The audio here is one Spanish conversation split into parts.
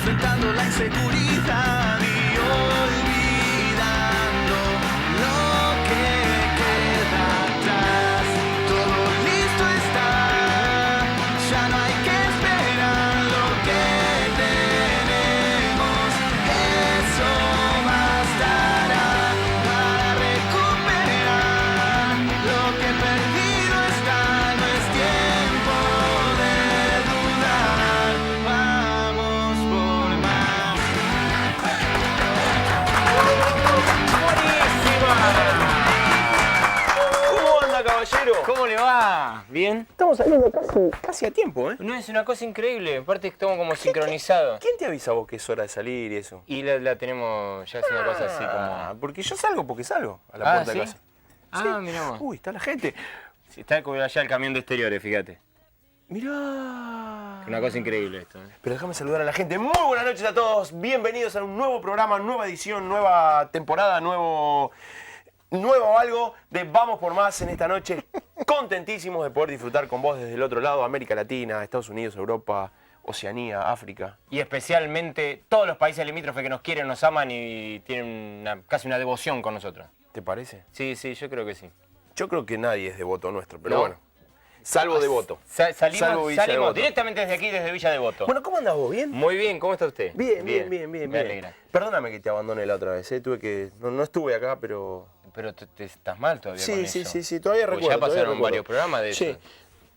enfrentando la inseguridad y olvidando lo que queda atrás. Todo listo está, ya no hay que esperar lo que tenemos. Eso bastará para recuperar lo que perdido está. No es tiempo de dudar, vamos por más. ¿Cómo anda, caballero? ¿Cómo le va? ¿Bien? Estamos saliendo casi a tiempo, ¿eh? No, es una cosa increíble. Aparte estamos como sincronizados. ¿Quién te avisa vos que es hora de salir y eso? Y la tenemos, ya es una cosa así como... Porque yo salgo porque salgo a la puerta ¿sí? de casa. Ah, mirá vos. Uy, está la gente. Sí, está como allá el camión de exteriores, fíjate. Mirá. Una cosa increíble esto, ¿eh? Pero déjame saludar a la gente. Muy buenas noches a todos. Bienvenidos a un nuevo programa, nueva edición, nueva temporada, nuevo algo de Vamos por Más en esta noche. Contentísimos de poder disfrutar con vos desde el otro lado, América Latina, Estados Unidos, Europa, Oceanía, África. Y especialmente todos los países limítrofes que nos quieren, nos aman y tienen casi una devoción con nosotros. ¿Te parece? Sí, yo creo que sí. Yo creo que nadie es devoto nuestro, pero No. bueno. Salvo devoto. Salimos, Salvo Villa Devoto. directamente desde aquí, desde Villa Devoto. Bueno, ¿cómo andás vos? ¿Bien? Muy bien, ¿cómo está usted? Bien. Me alegra. Perdóname que te abandoné la otra vez, ¿eh? Tuve que... No estuve acá, pero... Pero te estás mal todavía con eso. Sí, todavía Porque recuerdo. ya pasaron todavía varios recuerdo. programas de eso.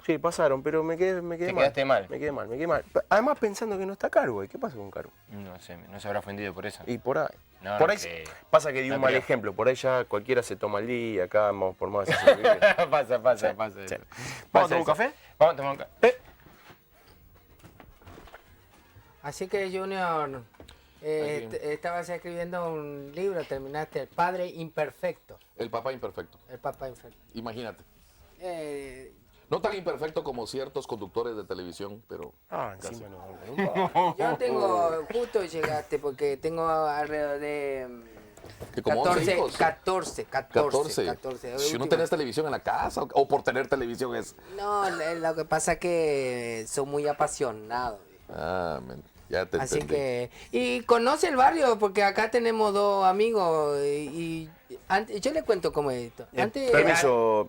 Sí, pasaron, pero me quedé mal. quedaste mal. Me quedé mal. Además pensando que no está Caro, güey. ¿Qué pasa con Caro? No sé, no se habrá ofendido por eso. Y por ahí. No, por no ahí creo. pasa que di un No mal creo. ejemplo. Por ahí ya cualquiera se toma el día, acá vamos por más. pasa. Sí. eso. ¿Vamos a Pasa tomar un eso. café? Vamos a tomar un café. Así que Junior, estabas escribiendo un libro, terminaste El Padre Imperfecto, El papá imperfecto. el Papá Imperfecto. Imagínate. Eh, No tan imperfecto como ciertos conductores de televisión, pero Ah, casi. encima no. yo tengo, justo llegaste porque tengo alrededor de Que como 11 hijos. 14. 14. Si no tenés televisión en la casa o por tener televisión es... No, lo que pasa es que son muy apasionados. Ah, ya te Así entendí. que, y conoce el barrio porque acá tenemos dos amigos y antes, yo le cuento cómo es esto. Antes, Permiso,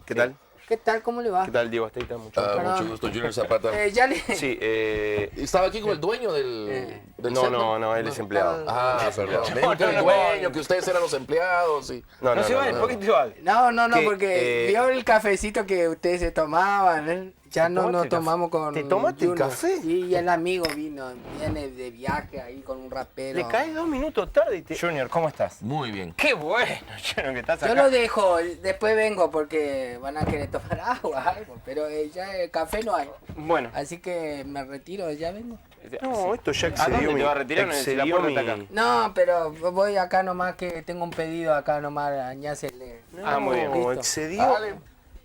¿qué tal? ¿Qué tal? ¿Cómo le va? ¿Qué tal, Diego Asteita? Mucho gusto. Mucho gusto, Junior Zapata. Ya le... Sí, Estaba aquí con el dueño del set, no, él es empleado. Ah, perdón. Me dijo que el dueño, que ustedes eran los empleados. Y... No se vale, ¿por qué te vale? No, Que, porque vio el cafecito que ustedes se tomaban, ¿eh? Ya no tomaste nos el tomamos con... ¿Te tomaste el Junior. café? Sí, y el amigo viene de viaje ahí con un rapero. Le caes 2 minutos tarde y te... Junior, ¿cómo estás? Muy bien. Qué bueno, Junior, que estás acá. Yo lo dejo, después vengo porque van a querer tomar agua, algo, pero ya el café no hay. Bueno. Así que me retiro, ya vengo. No, esto ya ¿A excedió dónde mi... te va a retirar? No, si la excedió puerta está mi- acá. No, pero voy acá nomás que tengo un pedido acá nomás, añásele. Ah, muy bien. No, Listo. excedió... Dale.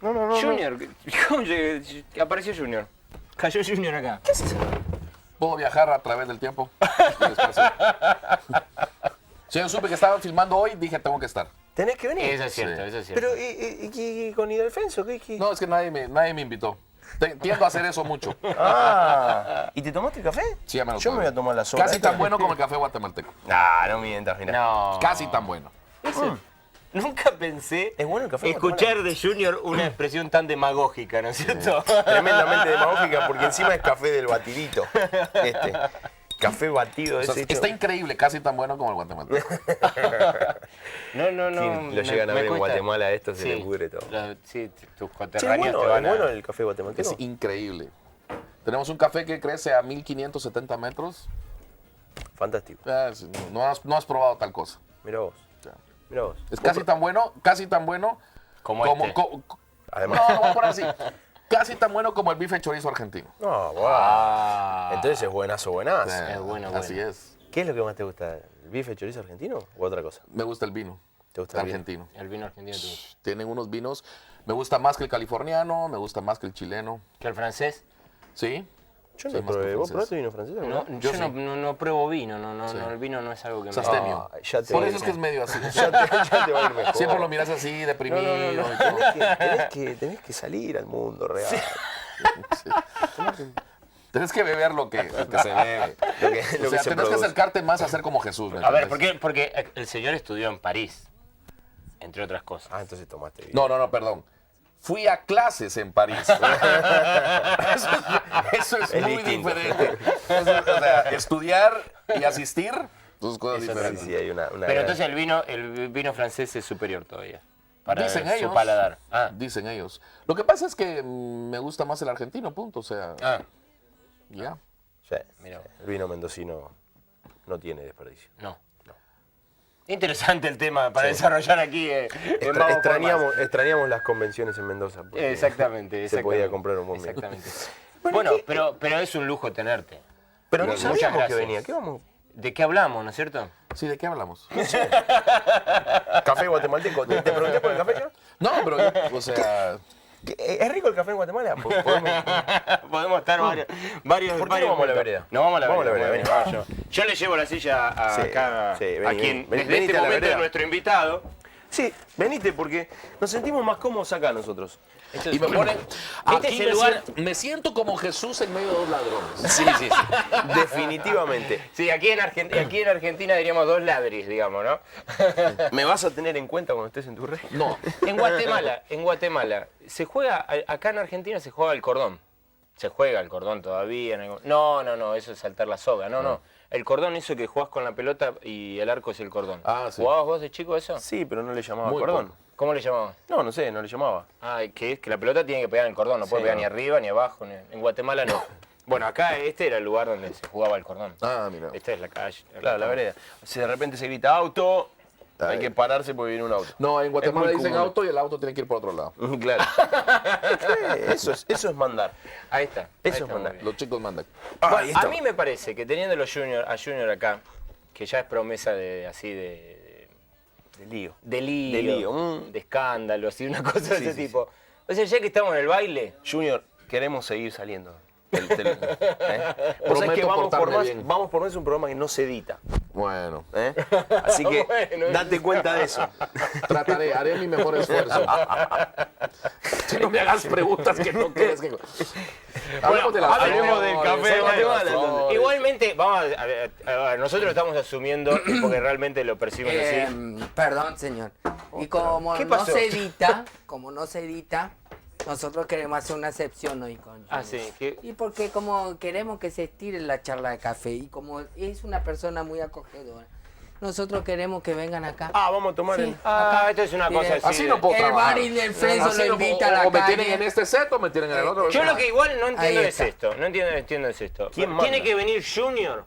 No. Junior, ¿cómo apareció Junior? Cayó Junior acá. Puedo viajar a través del tiempo. Y espacio. Si yo supe que estaban filmando hoy, dije tengo que estar. Tenés que venir. Eso es cierto, Sí. eso es cierto. Pero, ¿y con Idelfenso? ¿Qué? No, es que nadie me invitó. Tiendo a hacer eso mucho. Ah, ¿y te tomaste el café? Sí, ya me lo Yo me tomé. voy a tomar la sopa. Casi tan bueno como el café guatemalteco. Nah, no mientas, mira. No. Casi tan bueno. Nunca pensé ¿Es bueno el café? escuchar de Junior una expresión tan demagógica, ¿no es cierto? Tremendamente demagógica, porque encima es café del batidito. Café batido O sea, ese hecho. está increíble, casi tan bueno como el guatemalteco. No. ¿Quién lo llegan a ver en cuesta. Guatemala, esto se Sí, le pudre todo. Sí, tus Che, coterráneos bueno, te van es a... bueno el café guatemalteco. Es increíble. Tenemos un café que crece a 1570 metros. Fantástico. No has probado tal cosa. Mira vos. Mira vos. Es casi tan bueno Como como... este. Además. No, voy a poner así. Casi tan bueno como el bife chorizo argentino. No, wow. Ah. Entonces es buenazo, buenazo. Es bueno. Así es. ¿Qué es lo que más te gusta? ¿El bife chorizo argentino o otra cosa? Me gusta el vino. ¿Te gusta el vino? argentino. El vino argentino te gusta. Tienen unos vinos. Me gusta más que el californiano, me gusta más que el chileno. ¿Que el francés? Sí. Yo Soy no más probé. ¿Vos francés. probaste vino francés? No, ¿no? yo sí. no pruebo vino, Sí. el vino no es algo que me... Sos astemio. ya te Por va a eso ir es que es medio así. Ya te va a ir mejor. Siempre lo miras así, deprimido. y todo. Tenés que salir al mundo real. Tienes que beber lo que se bebe. lo que O sea, se tenés que produce. acercarte más a ser como Jesús. ¿me A ver, entiendes? porque el señor estudió en París, entre otras cosas. Ah, entonces tomaste bien. No, perdón. Fui a clases en París. Eso es muy distinto. diferente. O sea, estudiar y asistir, dos cosas Sí, diferentes. sí, hay una Pero gran- entonces el vino francés es superior todavía. Para Dicen su ellos. paladar. Ah, Dicen ellos. Lo que pasa es que me gusta más el argentino, punto. O sea, ah, ya. Sí, Mirá. el vino mendocino no tiene desperdicio. no. Interesante el tema para desarrollar aquí. En Vamos por Extrañamos las convenciones en Mendoza. porque Exactamente, Se podía exactamente. comprar un buen vino. Exactamente. Bueno, pero es un lujo tenerte. Pero no Muchas sabíamos que gracias. venía. ¿Qué vamos? ¿De qué hablamos, no es cierto? Sí, ¿de qué hablamos? ¿Café guatemalteco? ¿Te pregunté por el café ya? No, pero o sea, ¿Es rico el café en Guatemala? Podemos estar varios. ¿Por qué no vamos a la vereda? No vamos a la Vamos a la vereda. vereda, Bueno, vamos yo le llevo la silla Sí, acá sí, vení, a quien vení, desde venite este a la momento es vereda. nuestro invitado. Sí, venite porque nos sentimos más cómodos acá nosotros. y me ponen. Este Aquí es el lugar. me siento como Jesús en medio de dos ladrones. Sí, sí, sí. Definitivamente. Sí, aquí en Argentina diríamos dos ladris, digamos, ¿no? ¿Me vas a tener en cuenta cuando estés en tu red? No. En Guatemala, se juega, acá en Argentina se juega el cordón. Se juega el cordón todavía. No, eso es saltar la soga, no. El cordón, eso que jugás con la pelota y el arco es el cordón. Ah, sí. ¿Jugabas vos de chico eso? Sí, pero no le llamaba Muy cordón. poco. ¿Cómo le llamabas? No sé, no le llamaba. Ah, que la pelota tiene que pegar en el cordón, no puede Sí, pegar no. ni arriba ni abajo. En Guatemala no. Bueno, acá este era el lugar donde se jugaba el cordón. Ah, mira. Esta es la calle. Claro, la vereda. Si de repente se grita auto, hay que pararse porque viene un auto. No, en Guatemala muy dicen común. auto y el auto tiene que ir por otro lado. Claro. Eso es mandar. Ahí está. Eso es muy mandar. bien. Los chicos mandan. Bueno, Ahí a está. mí me parece que teniendo a Junior acá, que ya es promesa de De lío. de lío, De lío, de escándalo, así, una cosa de Sí, ese sí, tipo. O sea, ya que estamos en el baile, Junior, queremos seguir saliendo. Vos sabés que Prometo vamos por portarme más, bien. vamos por más es un programa que no se edita. Bueno, Así que Bueno, date cuenta de eso. haré mi mejor esfuerzo. Si no me hagas preguntas que no quieres que. Hablemos de las hablemos del flores, café de hablemos las Guatemala. flores. Igualmente, vamos a ver, nosotros lo estamos asumiendo porque realmente lo percibimos así. Perdón, señor. Y como ¿Qué no pasó? se edita, nosotros queremos hacer una excepción hoy con Ah, Junior. sí. ¿qué? Y porque como queremos que se estire la charla de café y como es una persona muy acogedora, nosotros queremos que vengan acá. Ah, vamos a tomar Sí. el... Ah, esto es una Mire, cosa así. Así no puedo El trabajar. bar y del Frenzo Así lo no- invita a la o me tienen calle. en este set o me tienen en el otro. Yo lo que igual no entiendo Ahí es está. esto. No entiendo es esto. ¿Quién Tiene manda? que venir Junior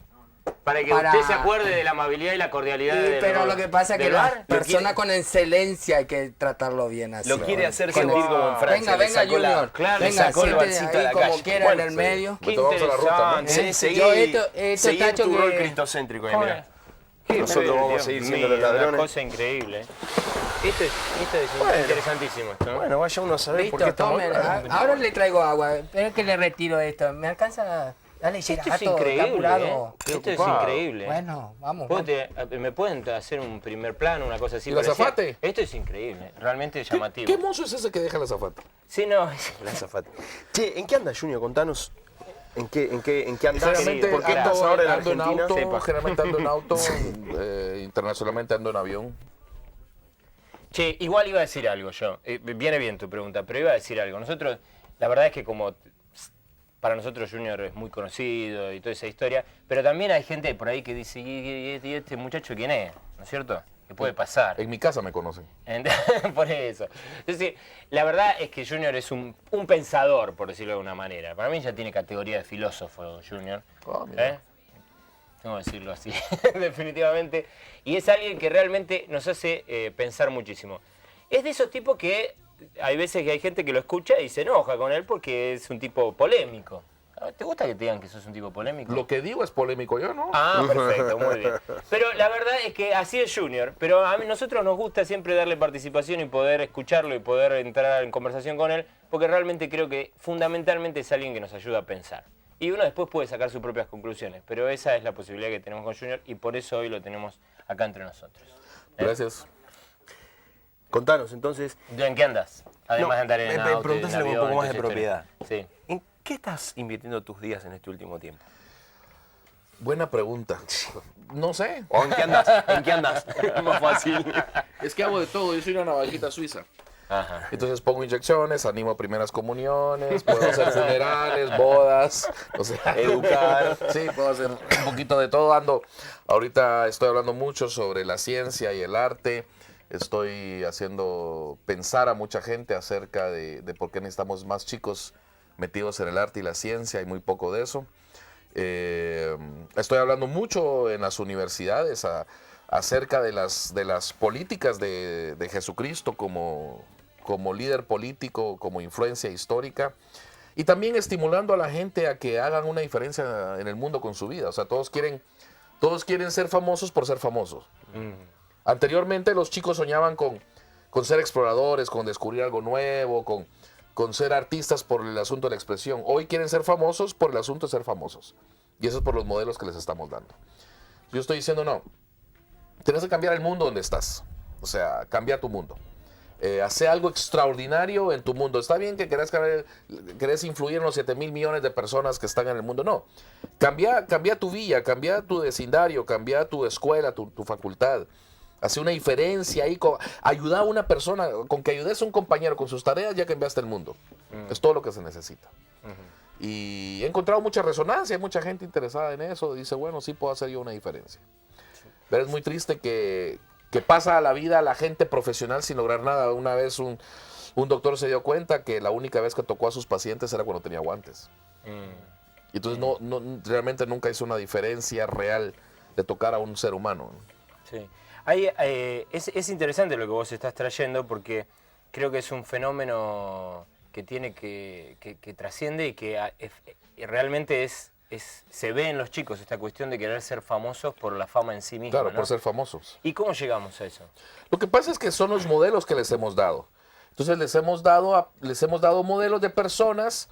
para que Para- usted se acuerde de la amabilidad y la cordialidad Sí, del- pero lo que pasa es que del la bar. persona con excelencia hay que tratarlo bien así. Lo quiere hacer Con sentir el- como en Francia. Venga, le sacó la- Junior. claro, le venga, sacó el siéntese barcito a ahí la como calle. quiera Bueno, en el sí. medio. Qué Vamos a la ruta, ¿no? interesante. Seguí, Yo esto seguí en tacho tu que- rol cristocéntrico. ¿Cómo Mira. es? Qué Nosotros feo, vamos a Dios seguir siendo mío, los ladrones. Una cosa increíble. Esto es Bueno. interesantísimo. Esto, ¿no? Bueno, vaya uno a saber por qué Listo, estamos... tomen. Ahora le traigo agua. Espera que le retiro esto. ¿Me alcanza? Dale, Esto es gato, está increíble. apurado. Esto es ocupado. increíble. Bueno, vamos. ¿Me pueden hacer un primer plano, una cosa así? ¿Y el parecida? azafate? Esto es increíble, realmente llamativo. ¿Qué mozo es ese que deja la zafata? Sí, no. La azafata. Che, ¿en qué anda Junior? Contanos. ¿En qué andás? Generalmente ¿Por qué ando, estás ahora en ando en Argentina? auto, Sepa. generalmente ando en auto, internacionalmente ando en avión. Che, igual iba a decir algo yo. Viene bien tu pregunta, pero iba a decir algo. Nosotros, la verdad es que como para nosotros Junior es muy conocido y toda esa historia, pero también hay gente por ahí que dice, ¿y este muchacho quién es? ¿No es cierto? ¿Qué puede pasar? En mi casa me conocen. Por eso. Entonces, la verdad es que Junior es un pensador, por decirlo de alguna manera. Para mí ya tiene categoría de filósofo Junior. Ah, mira. Tengo que decirlo así, definitivamente. Y es alguien que realmente nos hace pensar muchísimo. Es de esos tipos que hay veces que hay gente que lo escucha y se enoja con él porque es un tipo polémico. ¿Te gusta que te digan que sos un tipo polémico? Lo que digo es polémico, yo no. Ah, perfecto, muy bien. Pero la verdad es que así es Junior, pero a nosotros nos gusta siempre darle participación y poder escucharlo y poder entrar en conversación con él, porque realmente creo que fundamentalmente es alguien que nos ayuda a pensar. Y uno después puede sacar sus propias conclusiones, pero esa es la posibilidad que tenemos con Junior y por eso hoy lo tenemos acá entre nosotros. Gracias. Contanos, entonces, ¿En qué andas? Además No, de andar en me auto, preguntáselo en con un avión, poco más de toda esa historia. propiedad. Sí. ¿en qué estás invirtiendo tus días en este último tiempo? Buena pregunta. No sé. ¿O en qué andas? ¿En qué andas? Más fácil. Es que hago de todo. Yo soy una navajita suiza. Ajá. Entonces pongo inyecciones, animo primeras comuniones, puedo hacer funerales, bodas, o sea, Educar. Sí, puedo hacer un poquito de todo. Ahorita estoy hablando mucho sobre la ciencia y el arte. Estoy haciendo pensar a mucha gente acerca de por qué necesitamos más chicos metidos en el arte y la ciencia. Hay muy poco de eso. Estoy hablando mucho en las universidades acerca de las políticas de Jesucristo como líder político, como influencia histórica, y también estimulando a la gente a que hagan una diferencia en el mundo con su vida. O sea, todos quieren ser famosos por ser famosos. Anteriormente los chicos soñaban con ser exploradores, con descubrir algo nuevo, con ser artistas por el asunto de la expresión. Hoy quieren ser famosos por el asunto de ser famosos. Y eso es por los modelos que les estamos dando. Yo estoy diciendo, no, tienes que cambiar el mundo donde estás. O sea, cambia tu mundo. Hace algo extraordinario en tu mundo. Está bien que querés influir en los 7,000 millones de personas que están en el mundo. No. Cambia tu villa, cambia tu vecindario, cambia tu escuela, tu facultad. Hace una diferencia ahí. Ayuda a una persona. Con que ayudes a un compañero con sus tareas, ya cambiaste el mundo. Es todo lo que se necesita. Y he encontrado mucha resonancia. Hay mucha gente interesada en eso. Dice, bueno, sí puedo hacer yo una diferencia. Pero es muy triste que pasa a la vida la gente profesional sin lograr nada. Una vez un doctor se dio cuenta que la única vez que tocó a sus pacientes era cuando tenía guantes. Y entonces realmente nunca hizo una diferencia real de tocar a un ser humano. Sí. Es interesante lo que vos estás trayendo, porque creo que es un fenómeno que tiene que trasciende y que realmente se ve en los chicos esta cuestión de querer ser famosos por la fama en sí misma. Claro, ¿no? por ser famosos. ¿Y cómo llegamos a eso? Lo que pasa es que son los modelos que les hemos dado. Entonces les hemos dado modelos de personas.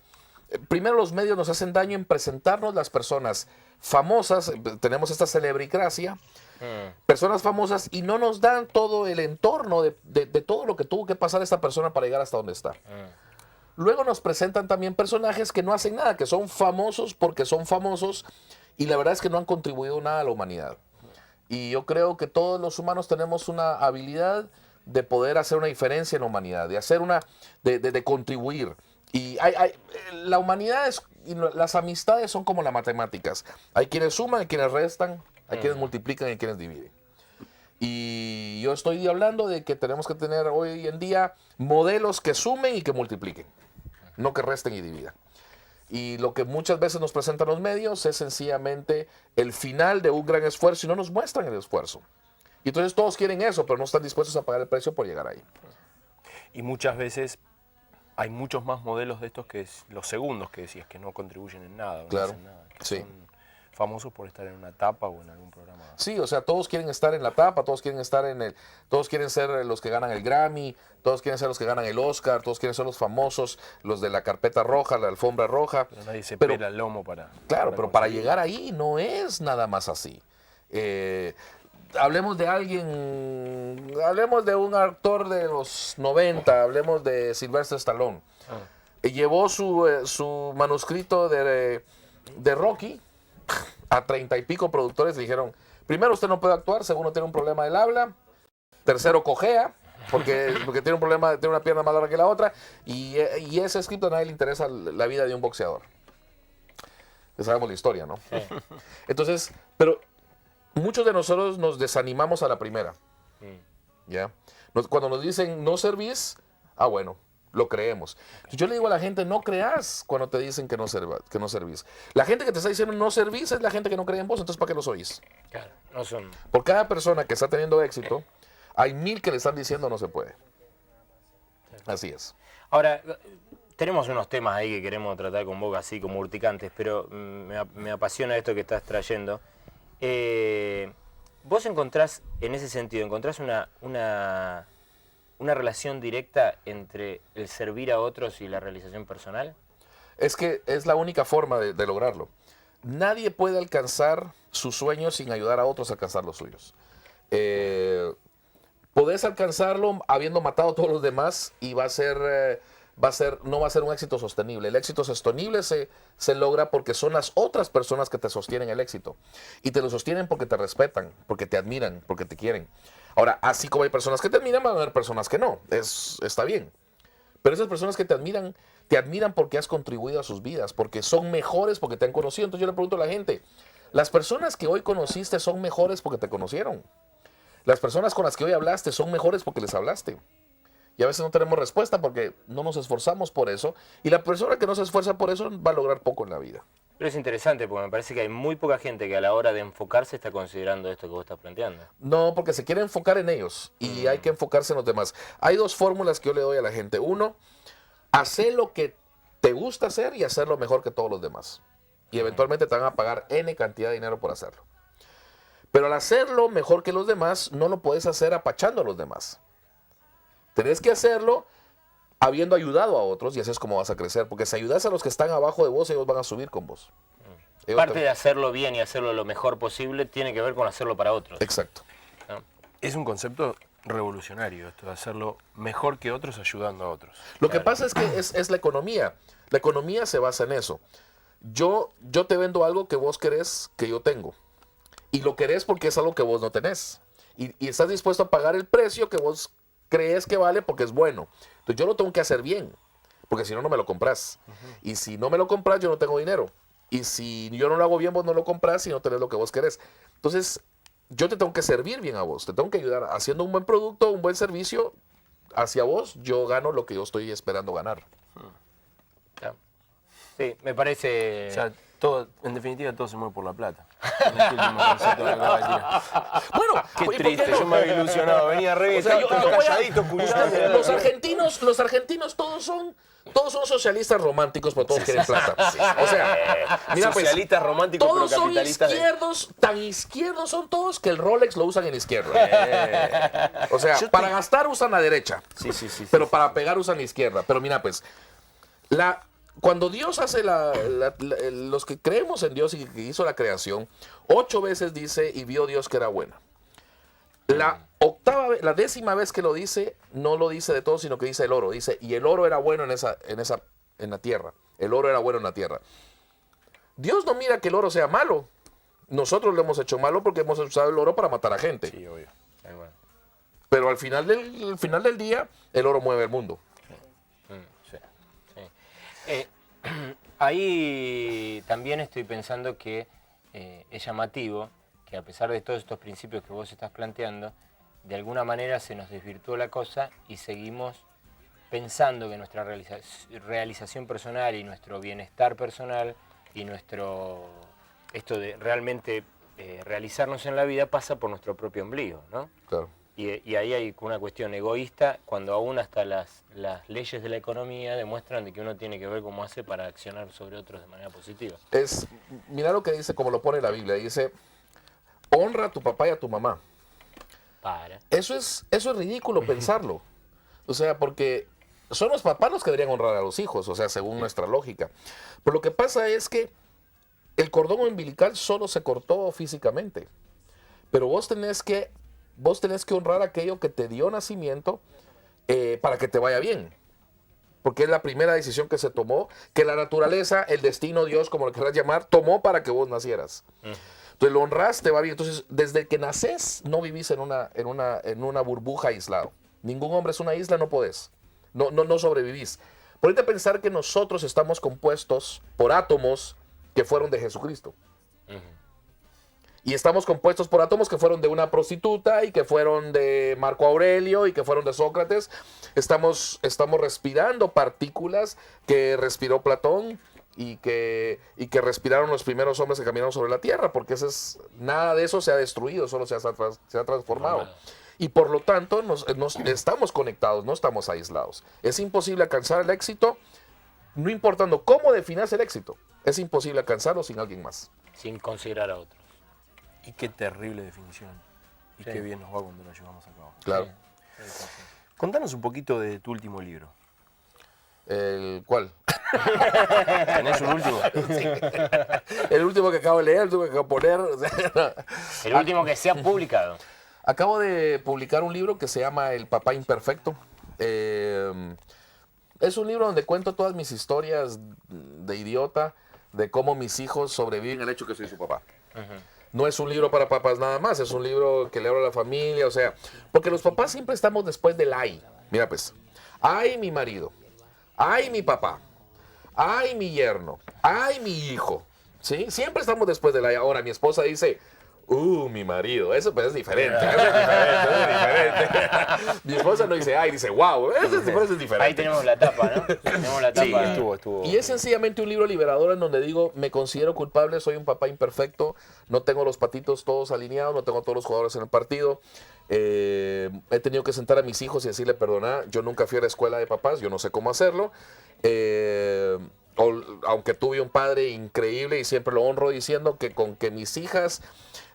Primero los medios nos hacen daño en presentarnos las personas famosas. Tenemos esta celebricracia. Personas famosas, y no nos dan todo el entorno de todo lo que tuvo que pasar esta persona para llegar hasta donde está. Luego nos presentan también personajes que no hacen nada, que son famosos porque son famosos, y la verdad es que no han contribuido nada a la humanidad. Y yo creo que todos los humanos tenemos una habilidad de poder hacer una diferencia en la humanidad, de contribuir. Y la humanidad y las amistades son como las matemáticas. Hay quienes suman, hay quienes restan, hay quienes multiplican y quienes dividen. Y yo estoy hablando de que tenemos que tener hoy en día modelos que sumen y que multipliquen, no que resten y dividan. Y lo que muchas veces nos presentan los medios es sencillamente el final de un gran esfuerzo, y no nos muestran el esfuerzo. Y entonces todos quieren eso, pero no están dispuestos a pagar el precio por llegar ahí. Y muchas veces hay muchos más modelos de estos que los segundos que decías, que no contribuyen en nada. No Claro, hacen nada, que sí. son famosos por estar en una tapa o en algún programa. Sí, o sea, todos quieren estar en la tapa, todos quieren ser los que ganan el Grammy, todos quieren ser los que ganan el Oscar, todos quieren ser los famosos, los de la carpeta roja, la alfombra roja. Pero nadie se Pero- pela el lomo para... Claro, pero para conseguir. llegar ahí no es nada más así. Hablemos de un actor de los 90, hablemos de Sylvester Stallone. Llevó su manuscrito de Rocky a 30 y pico productores. Le dijeron, primero, usted no puede actuar; segundo, tiene un problema del habla; tercero, cojea, porque tiene un problema, tiene una pierna más larga que la otra, y ese escrito a nadie le interesa la vida de un boxeador. Ya sabemos la historia, ¿no? Sí. Entonces, pero muchos de nosotros nos desanimamos a la primera. ¿Ya? Cuando nos dicen no servís, bueno, lo creemos. Yo le digo a la gente, no creas cuando te dicen que no servís. La gente que te está diciendo no servís es la gente que no cree en vos, entonces ¿para qué los oís? Claro, no son... Por cada persona que está teniendo éxito, hay 1000 que le están diciendo no se puede. Así es. Ahora, tenemos unos temas ahí que queremos tratar con vos así como urticantes, pero me apasiona esto que estás trayendo. ¿Vos encontrás, en ese sentido, una relación directa entre el servir a otros y la realización personal? Es que es la única forma de lograrlo. Nadie puede alcanzar sus sueños sin ayudar a otros a alcanzar los suyos. Podés alcanzarlo habiendo matado a todos los demás, y va a ser no va a ser un éxito sostenible. El éxito sostenible se logra porque son las otras personas que te sostienen el éxito. Y te lo sostienen porque te respetan, porque te admiran, porque te quieren. Ahora, así como hay personas que te admiran, van a haber personas que no. Está bien. Pero esas personas que te admiran porque has contribuido a sus vidas, porque son mejores porque te han conocido. Entonces yo le pregunto a la gente, las personas que hoy conociste son mejores porque te conocieron. Las personas con las que hoy hablaste son mejores porque les hablaste. Y a veces no tenemos respuesta porque no nos esforzamos por eso. Y la persona que no se esfuerza por eso va a lograr poco en la vida. Pero es interesante porque me parece que hay muy poca gente que a la hora de enfocarse está considerando esto que vos estás planteando. No, porque se quiere enfocar en ellos y hay que enfocarse en los demás. Hay dos fórmulas que yo le doy a la gente. Uno, hacer lo que te gusta hacer y hacerlo mejor que todos los demás. Y eventualmente te van a pagar N cantidad de dinero por hacerlo. Pero al hacerlo mejor que los demás, no lo puedes hacer apachando a los demás. Tenés que hacerlo habiendo ayudado a otros y así es como vas a crecer. Porque si ayudas a los que están abajo de vos, ellos van a subir con vos. Parte de hacerlo bien y hacerlo lo mejor posible tiene que ver con hacerlo para otros. Exacto. ¿No? Es un concepto revolucionario esto de hacerlo mejor que otros ayudando a otros. Lo que pasa es que es la economía. La economía se basa en eso. Yo te vendo algo que vos querés que yo tengo. Y lo querés porque es algo que vos no tenés. Y estás dispuesto a pagar el precio que vos crees que vale porque es bueno. Entonces yo lo tengo que hacer bien. Porque si no, no me lo compras. Y si no me lo compras, yo no tengo dinero. Y si yo no lo hago bien, vos no lo compras y no tenés lo que vos querés. Entonces, yo te tengo que servir bien a vos. Te tengo que ayudar haciendo un buen producto, un buen servicio hacia vos. Yo gano lo que yo estoy esperando ganar. Sí, me parece... O sea, todo, en definitiva, todo se mueve por la plata. En este último concepto que acabas de tirar. Bueno, Qué ¿por qué triste, no? yo me había ilusionado. Venía re bien, O sea, estaba yo voy a- calladito, escuchando. los argentinos todos son socialistas románticos, pero todos quieren plata. O sea, mira, pues, Socialistas románticos, pero todos son capitalistas. izquierdos, tan izquierdos son todos que el Rolex lo usan en izquierda. O sea, para gastar usan la derecha, Sí. pero para pegar usan la izquierda. Pero mira, pues, cuando Dios hace los que creemos en Dios y que hizo la creación, 8 veces dice, y vio Dios que era buena. La 10ª vez que lo dice, no lo dice de todo, sino que dice el oro. Dice, y el oro era bueno en la tierra. El oro era bueno en la tierra. Dios no mira que el oro sea malo. Nosotros lo hemos hecho malo porque hemos usado el oro para matar a gente. Sí, obvio. Bueno. Pero al final del día, el oro mueve el mundo. Sí. Ahí también estoy pensando que es llamativo que a pesar de todos estos principios que vos estás planteando, de alguna manera se nos desvirtuó la cosa y seguimos pensando que nuestra realización personal y nuestro bienestar personal y esto de realmente realizarnos en la vida pasa por nuestro propio ombligo, ¿no? Claro. Y ahí hay una cuestión egoísta, cuando aún hasta las leyes de la economía demuestran de que uno tiene que ver cómo hace para accionar sobre otros de manera positiva. Mira lo que dice, como lo pone la Biblia, dice, honra a tu papá y a tu mamá. Eso es ridículo pensarlo. O sea, porque son los papás los que deberían honrar a los hijos, o sea, según nuestra lógica. Pero lo que pasa es que el cordón umbilical solo se cortó físicamente. Pero vos tenés que honrar aquello que te dio nacimiento para que te vaya bien. Porque es la primera decisión que se tomó, que la naturaleza, el destino, Dios, como lo quieras llamar, tomó para que vos nacieras. Entonces lo honras, te va bien. Entonces, desde que naces, no vivís en una burbuja aislado. Ningún hombre es una isla, no podés. No sobrevivís. Ponete a pensar que nosotros estamos compuestos por átomos que fueron de Jesucristo. Y estamos compuestos por átomos que fueron de una prostituta y que fueron de Marco Aurelio y que fueron de Sócrates. Estamos respirando partículas que respiró Platón y que respiraron los primeros hombres que caminaron sobre la tierra, porque nada de eso se ha destruido, solo se ha transformado. Y por lo tanto estamos conectados, no estamos aislados. Es imposible alcanzar el éxito, no importando cómo definas el éxito. Es imposible alcanzarlo sin alguien más. Sin considerar a otros. Y qué terrible definición. Y Sí. qué bien nos va cuando lo llevamos a cabo. Claro. Contanos un poquito de tu último libro. ¿El cuál? ¿Tenés un último? El último que acabo de leer, el último que acabo de poner. O sea, El último que se ha publicado. acabo de publicar un libro que se llama El Papá Imperfecto. Es un libro donde cuento todas mis historias de idiota, de cómo mis hijos sobreviven al hecho que soy su papá. No es un libro para papás nada más, es un libro que le hablo a la familia, o sea, porque los papás siempre estamos después del ay. Mira pues, ay mi marido, ay mi papá, ay mi yerno, ay mi hijo, ¿sí? Siempre estamos después del ay. Ahora mi esposa dice, mi marido, eso pues es diferente, eso es diferente. Mi esposa no dice ay, dice wow, eso es diferente. Ahí tenemos la tapa, ¿no? Tenemos la tapa. Sí, estuvo. Y es sencillamente un libro liberador en donde digo, me considero culpable, soy un papá imperfecto, no tengo los patitos todos alineados, no tengo todos los jugadores en el partido. He tenido que sentar a mis hijos y decirle, perdona, yo nunca fui a la escuela de papás, yo no sé cómo hacerlo. Aunque tuve un padre increíble y siempre lo honro diciendo que con que mis hijas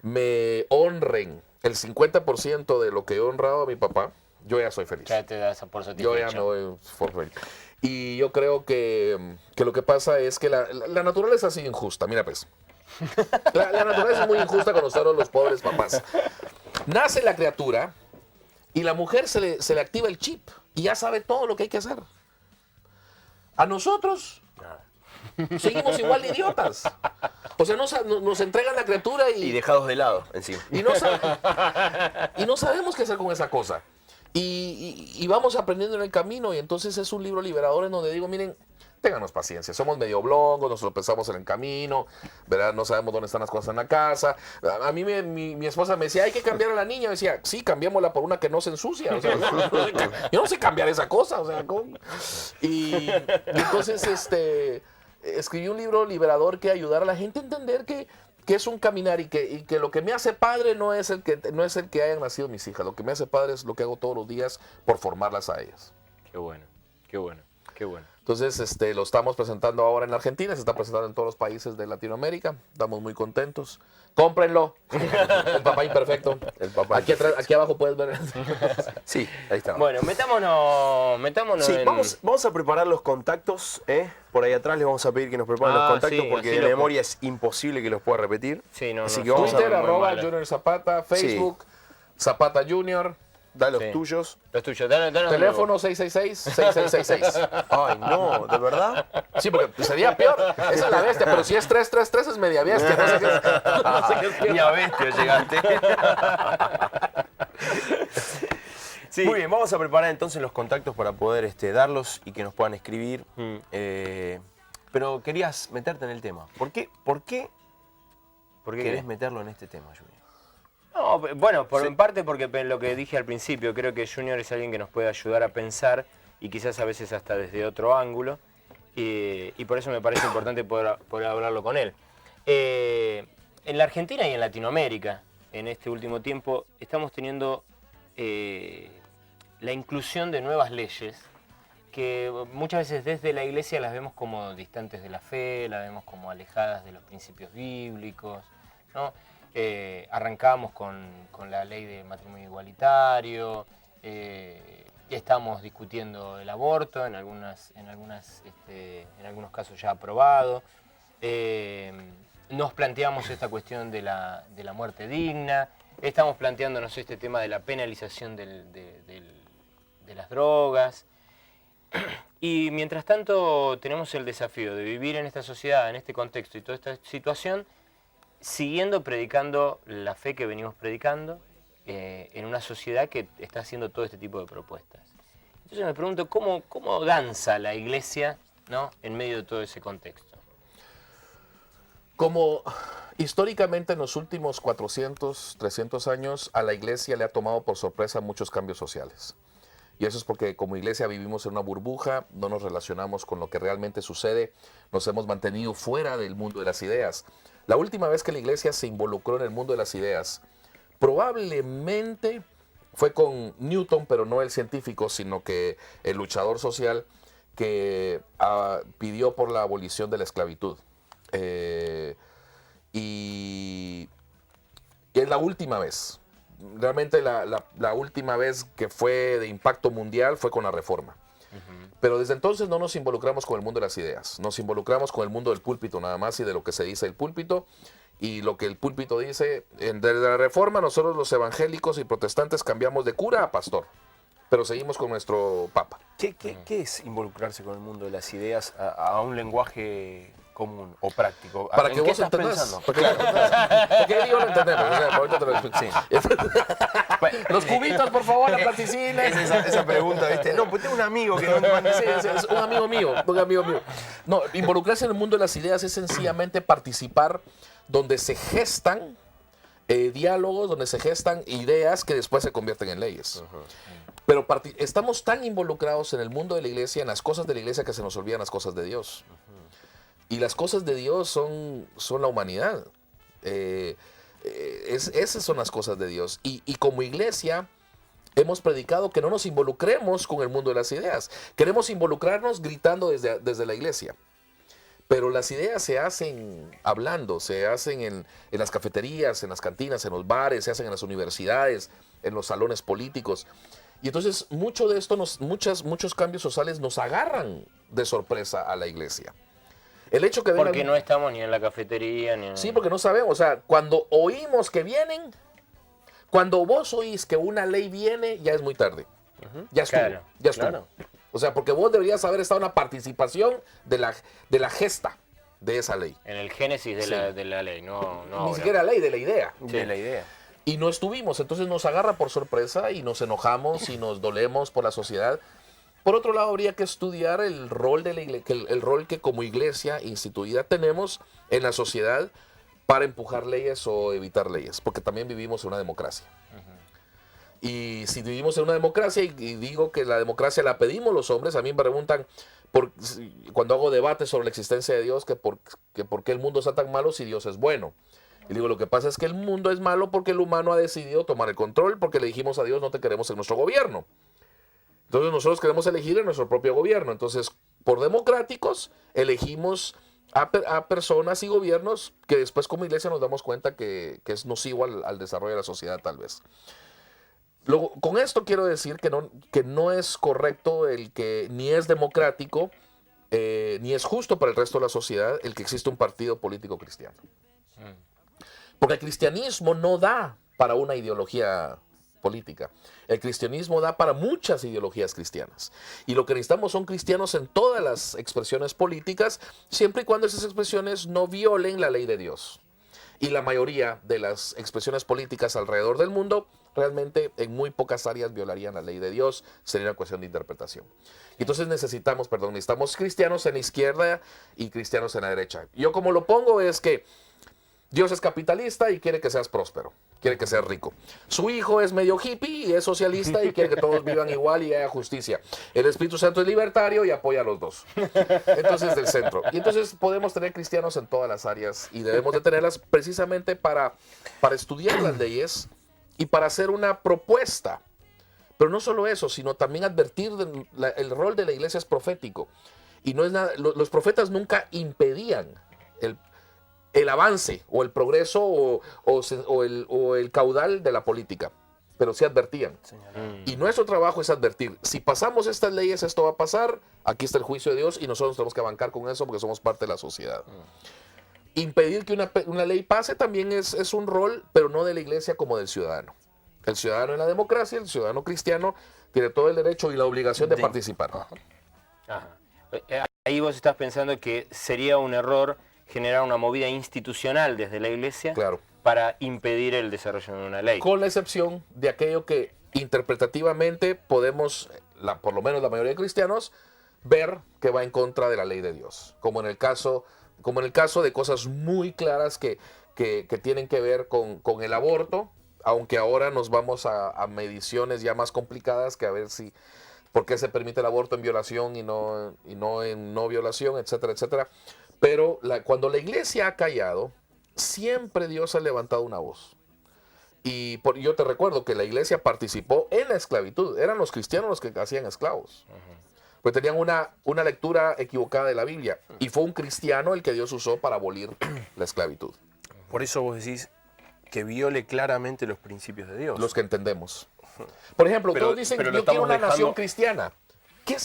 me honren el 50% de lo que he honrado a mi papá, yo ya soy feliz. Ya te das por satisfecho. Yo ya me doy por feliz. Y yo creo que lo que pasa es que la naturaleza es así injusta. Mira pues, la naturaleza es muy injusta con nosotros los pobres papás. Nace la criatura y la mujer se le activa el chip y ya sabe todo lo que hay que hacer. A nosotros seguimos igual de idiotas. O sea, nos entregan la criatura Y dejados de lado, encima. y no sabemos qué hacer con esa cosa. Y vamos aprendiendo en el camino. Y entonces es un libro liberador en donde digo, miren, ténganos paciencia. Somos medio oblongos, nos lo pensamos en el camino, ¿verdad? No sabemos dónde están las cosas en la casa. A mí mi esposa me decía, hay que cambiar a la niña. Yo decía, sí, cambiémosla por una que no se ensucia. O sea, yo no sé cambiar esa cosa. O sea, ¿cómo? Y entonces escribí un libro liberador que ayudara a la gente a entender que es un caminar y que lo que me hace padre no es el que hayan nacido mis hijas. Lo que me hace padre es lo que hago todos los días por formarlas a ellas. Qué bueno, qué bueno, qué bueno. Entonces, lo estamos presentando ahora en la Argentina, se está presentando en todos los países de Latinoamérica. Estamos muy contentos. Cómprenlo. El papá imperfecto. Aquí atrás, aquí abajo puedes ver. Sí, ahí está. Bueno, metámonos Sí, en... vamos a preparar los contactos, por ahí atrás les vamos a pedir que nos preparen los contactos sí, porque así de lo- memoria es imposible que los pueda repetir. Sí, no, Así no, que vamos Twitter, a muy arroba mala. Junior Zapata, Facebook, Zapata Junior, dar los Sí. tuyos. Los tuyos, danos teléfono 666-6666. Ay, no, ¿de verdad? Sí, porque sería peor. Esa es la bestia, pero si es 333 es media bestia. No sé qué es. No sé qué es peor. Ni a bestia llegaste. Sí. Muy bien, vamos a preparar entonces los contactos para poder darlos y que nos puedan escribir. Pero querías meterte en el tema. ¿Por qué ¿Por qué querés meterlo en este tema, Junior? No, bueno, en parte porque lo que dije al principio, creo que Junior es alguien que nos puede ayudar a pensar y quizás a veces hasta desde otro ángulo y por eso me parece importante poder hablarlo con él. En la Argentina y en Latinoamérica, en este último tiempo, estamos teniendo la inclusión de nuevas leyes que muchas veces desde la iglesia las vemos como distantes de la fe, las vemos como alejadas de los principios bíblicos, ¿no? Arrancamos con la ley de matrimonio igualitario, estamos discutiendo el aborto, en algunos casos ya aprobado. Nos planteamos esta cuestión de la muerte digna, estamos planteándonos este tema de la penalización de las drogas. Y mientras tanto tenemos el desafío de vivir en esta sociedad, en este contexto y toda esta situación, siguiendo predicando la fe que venimos predicando en una sociedad que está haciendo todo este tipo de propuestas. Entonces me pregunto, ¿cómo danza la iglesia, ¿no?, en medio de todo ese contexto? Como históricamente en los últimos 400, 300 años a la iglesia le ha tomado por sorpresa muchos cambios sociales. Y eso es porque como iglesia vivimos en una burbuja, no nos relacionamos con lo que realmente sucede, nos hemos mantenido fuera del mundo de las ideas. La última vez que la iglesia se involucró en el mundo de las ideas, probablemente fue con Newton, pero no el científico, sino que el luchador social que pidió por la abolición de la esclavitud. Y es la última vez. Realmente la última vez que fue de impacto mundial fue con la Reforma. Pero desde entonces no nos involucramos con el mundo de las ideas. Nos involucramos con el mundo del púlpito nada más y de lo que se dice el púlpito. Y lo que el púlpito dice, desde la Reforma nosotros los evangélicos y protestantes cambiamos de cura a pastor. pero seguimos con nuestro Papa. ¿Qué es involucrarse con el mundo de las ideas a un lenguaje común o práctico? Para ¿En que qué vos estás entendas. pensando? Porque él y yo lo entendemos. O sea, ahorita te lo explico. Los cubitos, por favor, la plasticina. Es esa pregunta, ¿viste? No, pues tengo un amigo que no Sí, es un amigo mío, un amigo mío. No, involucrarse en el mundo de las ideas es sencillamente participar donde se gestan diálogos, donde se gestan ideas que después se convierten en leyes. Pero estamos tan involucrados en el mundo de la iglesia, en las cosas de la iglesia, que se nos olvidan las cosas de Dios. Y las cosas de Dios son la humanidad. Esas son las cosas de Dios. Y como iglesia hemos predicado que no nos involucremos con el mundo de las ideas. Queremos involucrarnos gritando desde la iglesia. Pero las ideas se hacen hablando, se hacen en las cafeterías, en las cantinas, en los bares, se hacen en las universidades, en los salones políticos. Y entonces mucho de esto, muchos cambios sociales nos agarran de sorpresa a la iglesia. El hecho que Porque no estamos ni en la cafetería, ni en... Sí, porque no sabemos. O sea, cuando oímos que vienen, cuando vos oís que una ley viene, ya es muy tarde. Ya estuvo. Claro, ya estuvo. claro. O sea, porque vos deberías haber estado en la participación de la gesta de esa ley. En el génesis de la ley, no Ni ahora. siquiera ley, de la idea. De la idea. Y no estuvimos, entonces nos agarra por sorpresa y nos enojamos y nos dolemos por la sociedad. Por otro lado, habría que estudiar el rol de la el rol que como iglesia instituida tenemos en la sociedad para empujar leyes o evitar leyes, porque también vivimos en una democracia. Y si vivimos en una democracia, y digo que la democracia la pedimos los hombres, a mí me preguntan, cuando hago debates sobre la existencia de Dios, que por qué el mundo está tan malo si Dios es bueno. Y digo, lo que pasa es que el mundo es malo porque el humano ha decidido tomar el control, porque le dijimos a Dios, no te queremos en nuestro gobierno. Entonces nosotros queremos elegir en nuestro propio gobierno. Entonces, por democráticos, elegimos a personas y gobiernos que después como iglesia nos damos cuenta que es nocivo al desarrollo de la sociedad tal vez. Luego, con esto quiero decir que no es correcto ni es democrático, ni es justo para el resto de la sociedad el que existe un partido político cristiano. Porque el cristianismo no da para una ideología política. El cristianismo da para muchas ideologías cristianas. Y lo que necesitamos son cristianos en todas las expresiones políticas, siempre y cuando esas expresiones no violen la ley de Dios. Y la mayoría de las expresiones políticas alrededor del mundo realmente en muy pocas áreas violarían la ley de Dios, sería una cuestión de interpretación. Entonces necesitamos cristianos en la izquierda y cristianos en la derecha. Yo como lo pongo es que Dios es capitalista y quiere que seas próspero, quiere que seas rico. Su hijo es medio hippie y es socialista y quiere que todos vivan igual y haya justicia. El Espíritu Santo es libertario y apoya a los dos. Entonces, del centro. Y entonces podemos tener cristianos en todas las áreas y debemos de tenerlas precisamente para estudiar las leyes y para hacer una propuesta. Pero no solo eso, sino también advertir el rol de la iglesia es profético. Y no es nada, los profetas nunca impedían el avance o el progreso o el caudal de la política, pero sí advertían. Y nuestro trabajo es advertir, si pasamos estas leyes esto va a pasar, aquí está el juicio de Dios y nosotros tenemos que bancar con eso porque somos parte de la sociedad. Impedir que una ley pase también es un rol, pero no de la iglesia como del ciudadano. El ciudadano en la democracia, el ciudadano cristiano, tiene todo el derecho y la obligación de participar. Ajá. Ahí vos estás pensando que sería un error generar una movida institucional desde la iglesia, Claro. para impedir el desarrollo de una ley. Con la excepción de aquello que interpretativamente podemos, por lo menos la mayoría de cristianos, ver que va en contra de la ley de Dios. Como en el caso de cosas muy claras que tienen que ver con el aborto, aunque ahora nos vamos a mediciones ya más complicadas que a ver por qué se permite el aborto en violación y no en no violación, etcétera, etcétera. Pero cuando la iglesia ha callado, siempre Dios ha levantado una voz. Y yo te recuerdo que la iglesia participó en la esclavitud. Eran los cristianos los que hacían esclavos. Pues tenían una lectura equivocada de la Biblia. Y fue un cristiano el que Dios usó para abolir la esclavitud. Por eso vos decís que viole claramente los principios de Dios. Los que entendemos. Por ejemplo, Pero- todos dicen pero que lo yo quiero estamos una nación dejando- cristiana. ¿Qué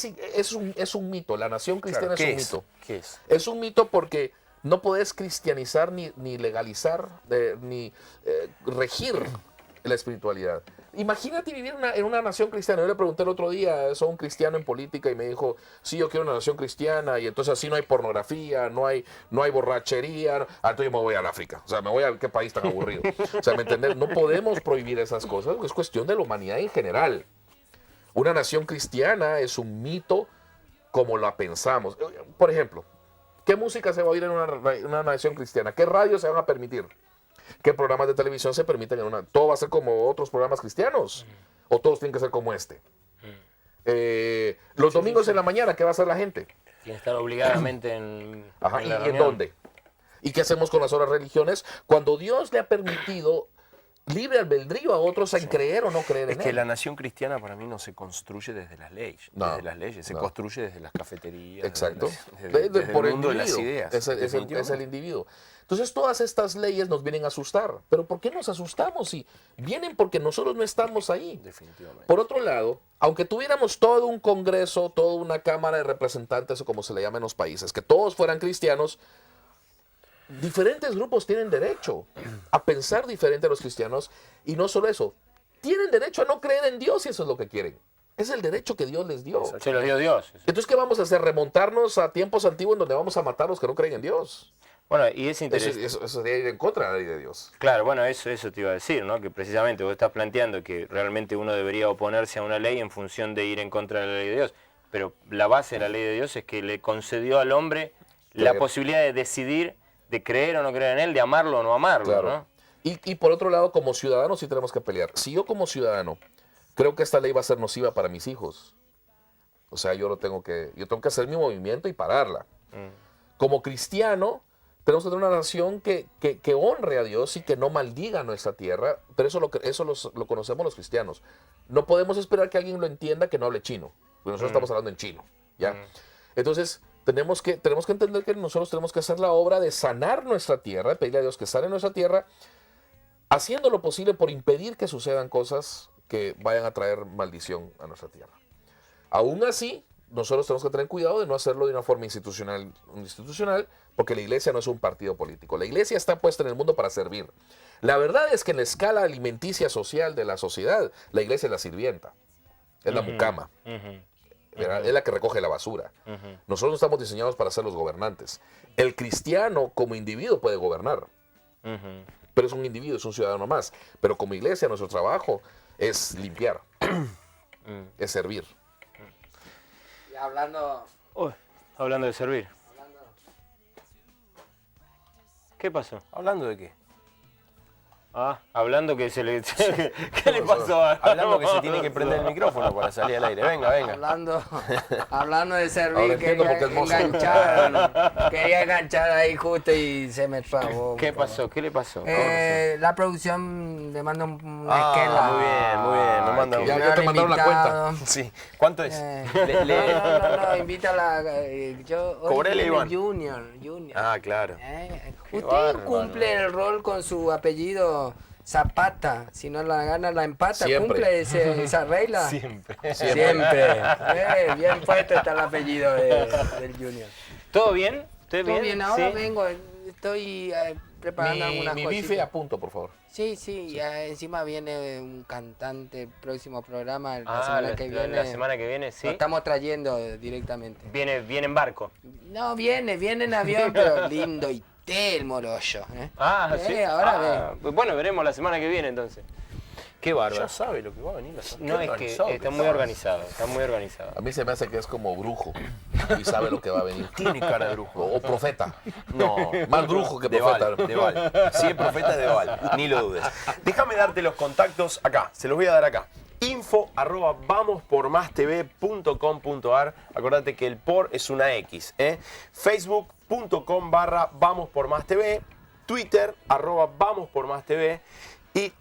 es un mito? La nación cristiana Claro, es un mito. ¿Qué es? Es un mito porque no podés cristianizar ni legalizar ni regir la espiritualidad. Imagínate vivir en una nación cristiana. Yo le pregunté el otro día, soy un cristiano en política, y me dijo, sí, yo quiero una nación cristiana, y entonces así no hay pornografía, no hay borrachería. Entonces yo me voy al África. O sea, me voy a qué país tan aburrido. O sea, ¿me entiendes? No podemos prohibir esas cosas, es cuestión de la humanidad en general. Una nación cristiana es un mito como la pensamos. Por ejemplo, ¿qué música se va a oír en una nación cristiana? ¿Qué radios se van a permitir? ¿Qué programas de televisión se permiten en una? ¿Todo va a ser como otros programas cristianos? ¿O todos tienen que ser como este? Los domingos en la mañana, ¿qué va a hacer la gente? Tiene que estar obligadamente en, Ajá, en ¿y la en reunión. dónde? ¿Y qué hacemos con las otras religiones? Cuando Dios le ha permitido libre albedrío a otros en creer o no creer Es en que Él. la nación cristiana para mí no se construye desde las leyes, se no. construye desde las cafeterías, Exacto. desde Por el el mundo de las individuo. ideas. Es el definitivamente. individuo. Entonces todas estas leyes nos vienen a asustar. ¿Pero por qué nos asustamos? Si vienen porque nosotros no estamos ahí. Definitivamente. Por otro lado, aunque tuviéramos todo un congreso, toda una cámara de representantes, o como se le llama en los países, que todos fueran cristianos, diferentes grupos tienen derecho a pensar diferente a los cristianos, y no solo eso, tienen derecho a no creer en Dios si eso es lo que quieren. Es el derecho que Dios les dio. Se lo dio Dios. Entonces, ¿qué vamos a hacer? ¿Remontarnos a tiempos antiguos en donde vamos a matar a los que no creen en Dios? Bueno, y es Eso, interesante. eso sería ir en contra de la ley de Dios. Claro, bueno, eso te iba a decir, ¿no? Que precisamente vos estás planteando que realmente uno debería oponerse a una ley en función de ir en contra de la ley de Dios. Pero la base de la ley de Dios es que le concedió al hombre la Creer. posibilidad de decidir, de creer o no creer en él, de amarlo o no amarlo, Claro. ¿no? Y por otro lado, como ciudadanos sí tenemos que pelear. Si yo como ciudadano creo que esta ley va a ser nociva para mis hijos, o sea, yo tengo que hacer mi movimiento y pararla. Como cristiano, tenemos que tener una nación que honre a Dios y que no maldiga nuestra tierra, pero eso lo conocemos los cristianos. No podemos esperar que alguien lo entienda que no hable chino, porque nosotros estamos hablando en chino, ¿ya? Entonces, tenemos que entender que nosotros tenemos que hacer la obra de sanar nuestra tierra, de pedirle a Dios que sane nuestra tierra, haciendo lo posible por impedir que sucedan cosas que vayan a traer maldición a nuestra tierra. Aún así, nosotros tenemos que tener cuidado de no hacerlo de una forma institucional, porque la iglesia no es un partido político. La iglesia está puesta en el mundo para servir. La verdad es que en la escala alimenticia social de la sociedad, la iglesia es la sirvienta, es la mucama, ¿verdad? Es la que recoge la basura. Nosotros no estamos diseñados para ser los gobernantes. El cristiano como individuo puede gobernar, pero es un individuo, es un ciudadano más. Pero como iglesia, nuestro trabajo es limpiar, es servir. Y hablando, Uy, hablando de servir. ¿Qué pasó? ¿Hablando de qué? Ah, hablando que se le... ¿Qué le pasó? Hablando que se tiene que prender el micrófono para salir al aire. Venga, venga. hablando de Ahora servir, entiendo por qué es mozo. quería enganchar ahí justo y se me trabó. ¿Qué pasó? ¿Qué le pasó? La producción me manda una Ah, esquela. muy bien, muy bien. Me manda un... Ya te mandaron la cuenta. Sí. ¿Cuánto es? No, invítala. Yo hoy Cobrele, viene Iván. Junior. Ah, claro. Usted bárbaro. cumple el rol con su apellido Zapata. Si no la gana, la empata. Siempre. ¿Cumple esa regla? Siempre. Siempre. Bien puesto está el apellido del Junior. ¿Todo bien? ¿Usted Todo bien? bien, ahora ¿Sí? vengo. Estoy preparando algunas Mi cositas. bife a punto, por favor. Sí, ya encima viene un cantante el próximo programa, la Ah, semana que viene. la semana que viene, Lo sí. estamos trayendo directamente. Viene en barco. No, viene en avión, pero lindo y el morollo. Ah, sí. Ahora Bueno, veremos la semana que viene entonces. Qué bárbaro. Ya sabe lo que va a venir. No, es que está muy organizado, está muy organizado. A mí se me hace que es como brujo y sabe lo que va a venir. Tiene cara de brujo. O profeta. No. Más brujo que De profeta. Baal, de Baal. Si es profeta es de Baal, ni lo dudes. Déjame darte los contactos acá, se los voy a dar acá. info@vamospormastv.com.ar. Acordate que el por es una X. Facebook.com/vamospormastv, Twitter @vamospormastv y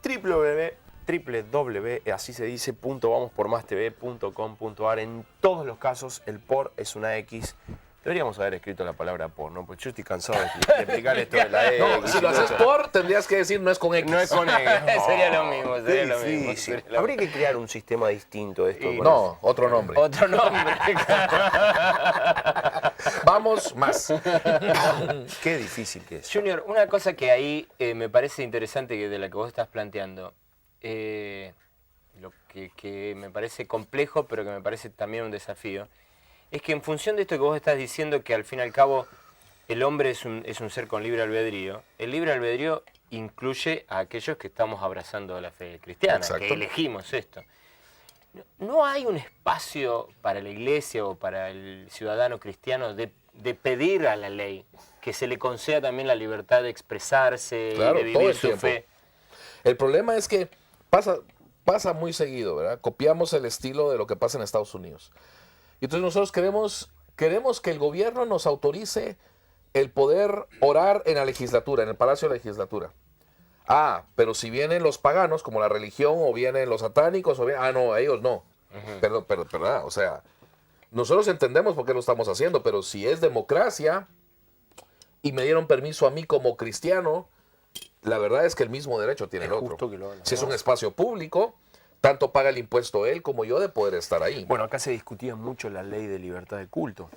así se dice, .vamospormastv.com.ar. En todos los casos el por es una X. Deberíamos haber escrito la palabra por, ¿no? Porque yo estoy cansado de explicar esto de la X. No, si lo haces por, tendrías que decir no es con X. No es con X. Sería lo mismo, sería Qué lo mismo, difícil. sería lo Habría que crear un sistema distinto de esto. con No, otro nombre. Otro nombre. Vamos más. eso. Qué difícil que es. Junior, una cosa que ahí me parece interesante de la que vos estás planteando. lo que me parece complejo, pero que me parece también un desafío, es que en función de esto que vos estás diciendo, que al fin y al cabo el hombre es un ser con libre albedrío, el libre albedrío incluye a aquellos que estamos abrazando la fe cristiana, Exacto. que elegimos esto. ¿No hay un espacio para la iglesia o para el ciudadano cristiano de pedir a la ley que se le conceda también la libertad de expresarse Claro, y de todo vivir el su tiempo. fe? El problema es que pasa muy seguido, ¿verdad? Copiamos el estilo de lo que pasa en Estados Unidos. Y entonces nosotros queremos que el gobierno nos autorice el poder orar en la legislatura, en el Palacio de la Legislatura. Pero si vienen los paganos, como la religión, o vienen los satánicos, no, ellos no. Perdón, o sea, nosotros entendemos por qué lo estamos haciendo, pero si es democracia y me dieron permiso a mí como cristiano, la verdad es que el mismo derecho tiene el Es otro. justo que lo hagan. Si es un espacio público, tanto paga el impuesto él como yo de poder estar ahí. Bueno, acá se discutía mucho la ley de libertad de culto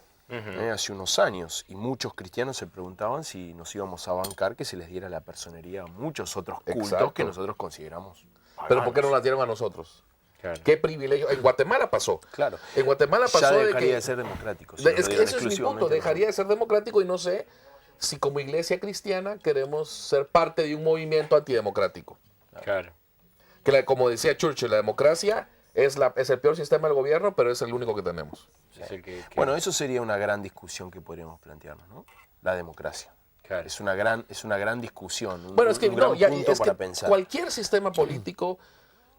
hace unos años y muchos cristianos se preguntaban si nos íbamos a bancar que se les diera la personería a muchos otros cultos Exacto. que nosotros consideramos Pero ¿por qué no paganos. las dieron a nosotros? Claro. ¿Qué privilegio? En Guatemala pasó. Claro. En Guatemala pasó ya de dejaría que... de ser democrático. si De- nos es lo que dieran ese es mi exclusivamente punto, a dejaría de ser democrático y no sé si como iglesia cristiana queremos ser parte de un movimiento antidemocrático. Claro. Como decía Churchill, la democracia es el peor sistema del gobierno, pero es el único que tenemos. Es el que- Bueno, eso sería una gran discusión que podríamos plantearnos, ¿no? La democracia. Claro. Es una gran discusión, un Bueno, es que, un gran no, ya, punto es para que pensar. cualquier sistema político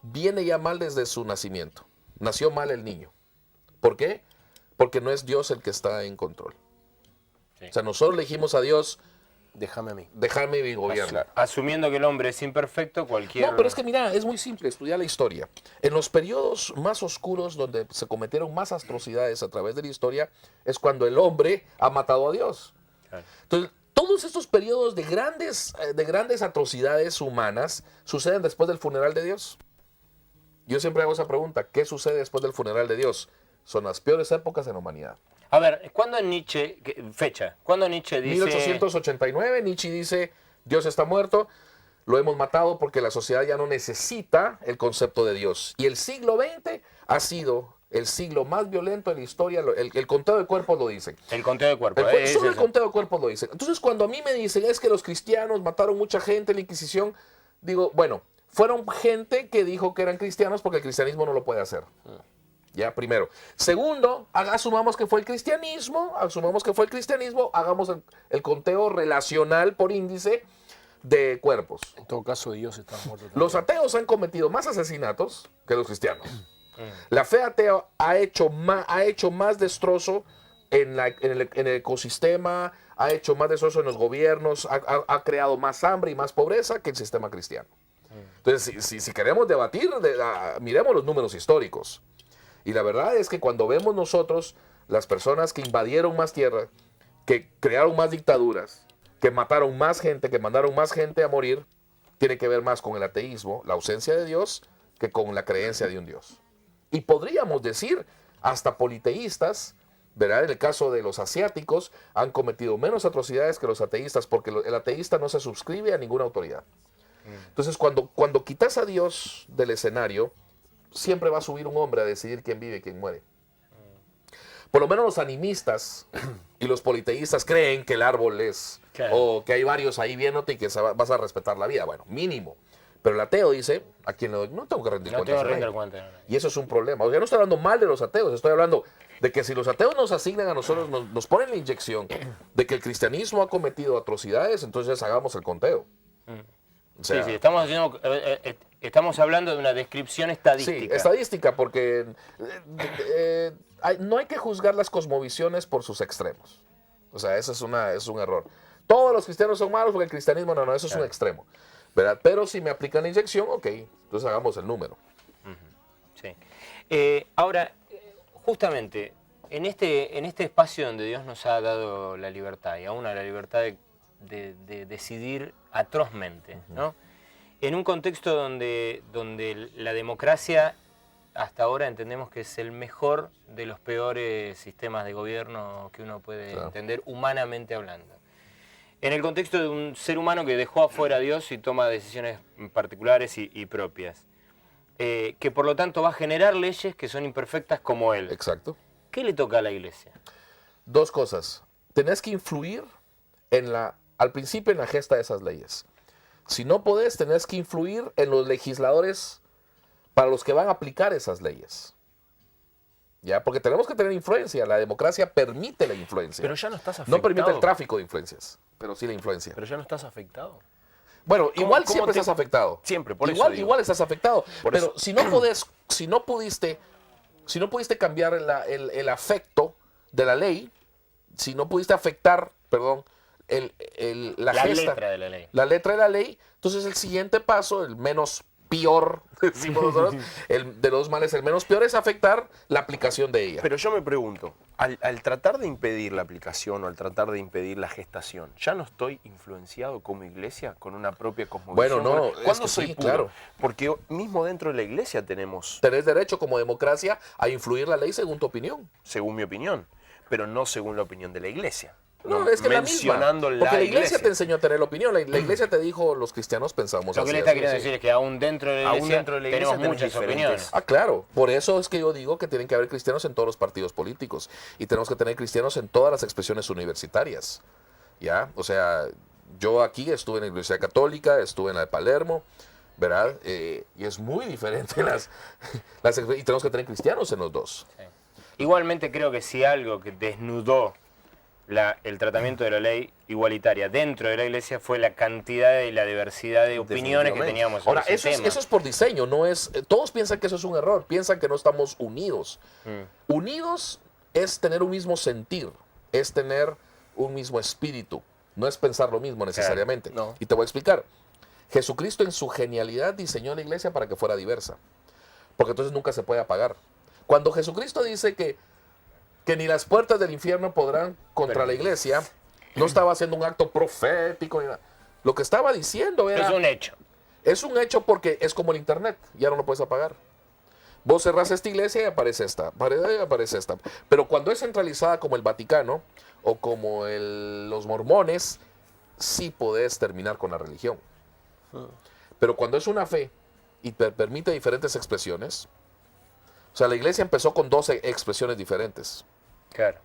viene ya mal desde su nacimiento. Nació mal el niño. ¿Por qué? Porque no es Dios el que está en control. Sí. O sea, nosotros le dijimos a Dios, Déjame a mí. déjame mi gobierno. Asumiendo que el hombre es imperfecto, cualquier... No, pero es que mira, es muy simple estudiar la historia. En los periodos más oscuros donde se cometieron más atrocidades a través de la historia es cuando el hombre ha matado a Dios. Claro. Entonces, todos estos periodos de grandes atrocidades humanas suceden después del funeral de Dios. Yo siempre hago esa pregunta, ¿qué sucede después del funeral de Dios? Son las peores épocas en la humanidad. A ver, ¿cuándo Nietzsche, cuándo Nietzsche dice... 1889, Nietzsche dice, Dios está muerto, lo hemos matado porque la sociedad ya no necesita el concepto de Dios. Y el siglo XX ha sido el siglo más violento en la historia, el conteo de cuerpos lo dice. El conteo de cuerpo. Solo el conteo de cuerpos lo dice. Entonces, cuando a mí me dicen, es que los cristianos mataron mucha gente en la Inquisición, digo, bueno, fueron gente que dijo que eran cristianos porque el cristianismo no lo puede hacer. Ya, primero. Segundo, asumamos que fue el cristianismo, hagamos el conteo relacional por índice de cuerpos. En todo caso, Dios está muerto también. Los ateos han cometido más asesinatos que los cristianos. La fe atea ha hecho más destrozo en el ecosistema, ha hecho más destrozo en los gobiernos, ha creado más hambre y más pobreza que el sistema cristiano. Entonces, si queremos debatir, miremos los números históricos. Y la verdad es que cuando vemos nosotros las personas que invadieron más tierra, que crearon más dictaduras, que mataron más gente, que mandaron más gente a morir, tiene que ver más con el ateísmo, la ausencia de Dios, que con la creencia de un Dios. Y podríamos decir, hasta politeístas, ¿verdad? En el caso de los asiáticos, han cometido menos atrocidades que los ateístas, porque el ateísta no se suscribe a ninguna autoridad. Entonces, cuando quitas a Dios del escenario, siempre va a subir un hombre a decidir quién vive y quién muere. Por lo menos los animistas y los politeístas creen que el árbol es, Claro. o que hay varios ahí viéndote y que vas a respetar la vida. Bueno, mínimo. Pero el ateo dice, a quien le doy, no tengo que rendir No cuentas tengo a que nadie. rendir cuenta. Y eso es un problema. O sea, no estoy hablando mal de los ateos, estoy hablando de que si los ateos nos asignan a nosotros, nos ponen la inyección de que el cristianismo ha cometido atrocidades, entonces hagamos el conteo. O sea, Sí, estamos hablando de una descripción estadística. sí, estadística, porque no hay que juzgar las cosmovisiones por sus extremos. O sea, eso es un error. Todos los cristianos son malos porque el cristianismo no, eso es un extremo. ¿Verdad? Pero si me aplican la inyección, ok, entonces hagamos el número. Sí. Ahora, justamente, en este espacio donde Dios nos ha dado la libertad, y aún la libertad de decidir atrozmente, ¿no? En un contexto donde la democracia, hasta ahora entendemos que es el mejor de los peores sistemas de gobierno que uno puede entender humanamente hablando. En el contexto de un ser humano que dejó afuera a Dios y toma decisiones particulares y propias. que por lo tanto va a generar leyes que son imperfectas como él. Exacto. ¿Qué le toca a la iglesia? Dos cosas. Tenés que influir al principio en la gesta de esas leyes. Si no podés, tenés que influir en los legisladores para los que van a aplicar esas leyes. ¿Ya? Porque tenemos que tener influencia. La democracia permite la influencia. Pero ya no estás afectado. No permite el tráfico de influencias, pero sí la influencia. Pero ya no estás afectado. Bueno, igual cómo siempre te- estás afectado. Siempre, por eso igual, digo. igual estás afectado. Por Pero eso. si no pudiste cambiar el afecto de la ley, si no pudiste afectar, perdón, la La gesta, letra de la ley. la letra de la ley, entonces el siguiente paso, el menos peor, decimos nosotros, de los males, el menos peor es afectar la aplicación de ella. Pero yo me pregunto, al tratar de impedir la aplicación o al tratar de impedir la gestación, ¿ya no estoy influenciado como iglesia con una propia cosmovisión? Bueno, no, es ¿Cuándo que soy sí, puro? claro. Porque mismo dentro de la iglesia tenemos, Tenés derecho como democracia a influir la ley según tu opinión. según mi opinión, pero no según la opinión de la iglesia. No, es que es la misma. mencionando Porque la iglesia te enseñó a tener la opinión. La iglesia te dijo, los cristianos pensamos Lo que así. le está así, queriendo así. decir es que aún dentro de la Aún iglesia, dentro de la iglesia tenemos tenés muchas diferentes. opiniones. Ah, claro. Por eso es que yo digo que tienen que haber cristianos en todos los partidos políticos. Y tenemos que tener cristianos en todas las expresiones universitarias. ¿Ya? O sea, yo aquí estuve en la Universidad Católica, estuve en la de Palermo, ¿verdad? Y es muy diferente y tenemos que tener cristianos en los dos. Igualmente creo que si algo que desnudó el tratamiento de la ley igualitaria dentro de la iglesia fue la cantidad y la diversidad de opiniones que Definitivamente. teníamos sobre Ahora, ese tema. eso es por diseño, no es. Todos piensan que eso es un error, piensan que no estamos unidos. Unidos es tener un mismo sentir, es tener un mismo espíritu, no es pensar lo mismo necesariamente. no. Y te voy a explicar. Jesucristo en su genialidad diseñó la iglesia para que fuera diversa, porque entonces nunca se puede apagar. Cuando Jesucristo dice que ni las puertas del infierno podrán contra la iglesia, no estaba haciendo un acto profético ni nada. Lo que estaba diciendo era... Es un hecho. Es un hecho porque es como el internet, ya no lo puedes apagar. Vos cerrás esta iglesia y aparece esta, aparece esta. Pero cuando es centralizada como el Vaticano o como los mormones, sí podés terminar con la religión. Pero cuando es una fe y te permite diferentes expresiones, o sea, la iglesia empezó con 12 expresiones diferentes, Claro.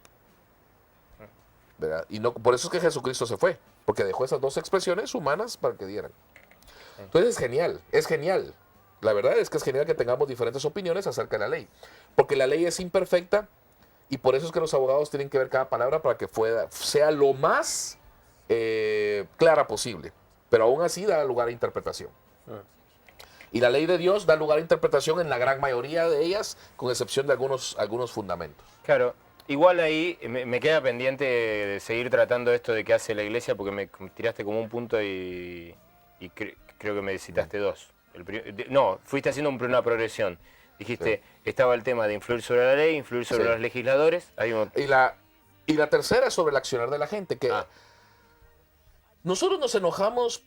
¿verdad? Y no, por eso es que Jesucristo se fue, porque dejó esas 2 expresiones humanas para que dieran. Entonces es genial. La verdad es que es genial que tengamos diferentes opiniones acerca de la ley, porque la ley es imperfecta y por eso es que los abogados tienen que ver cada palabra para que sea lo más clara posible, pero aún así da lugar a interpretación. Y la ley de Dios da lugar a interpretación en la gran mayoría de ellas, con excepción de algunos fundamentos. Claro. Igual ahí me queda pendiente de seguir tratando esto de qué hace la iglesia porque me tiraste como un punto y creo que me citaste 2. No, fuiste haciendo una progresión. Dijiste, estaba el tema de influir sobre la ley, influir sobre Sí. los legisladores. Y la tercera es sobre el accionar de la gente, que nosotros nos enojamos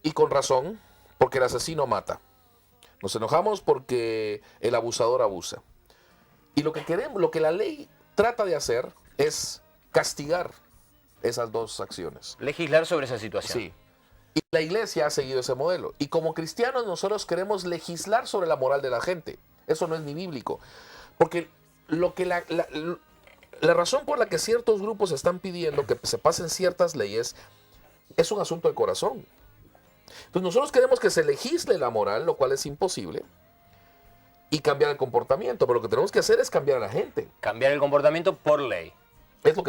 y con razón, porque el asesino mata. Nos enojamos porque el abusador abusa. Y lo que la ley trata de hacer es castigar esas 2 acciones. Legislar sobre esa situación. Sí. Y la iglesia ha seguido ese modelo. Y como cristianos nosotros queremos legislar sobre la moral de la gente. Eso no es ni bíblico. Porque la razón por la que ciertos grupos están pidiendo que se pasen ciertas leyes es un asunto del corazón. Entonces nosotros queremos que se legisle la moral, lo cual es imposible, y cambiar el comportamiento. Pero lo que tenemos que hacer es cambiar a la gente. Cambiar el comportamiento por ley. Es lo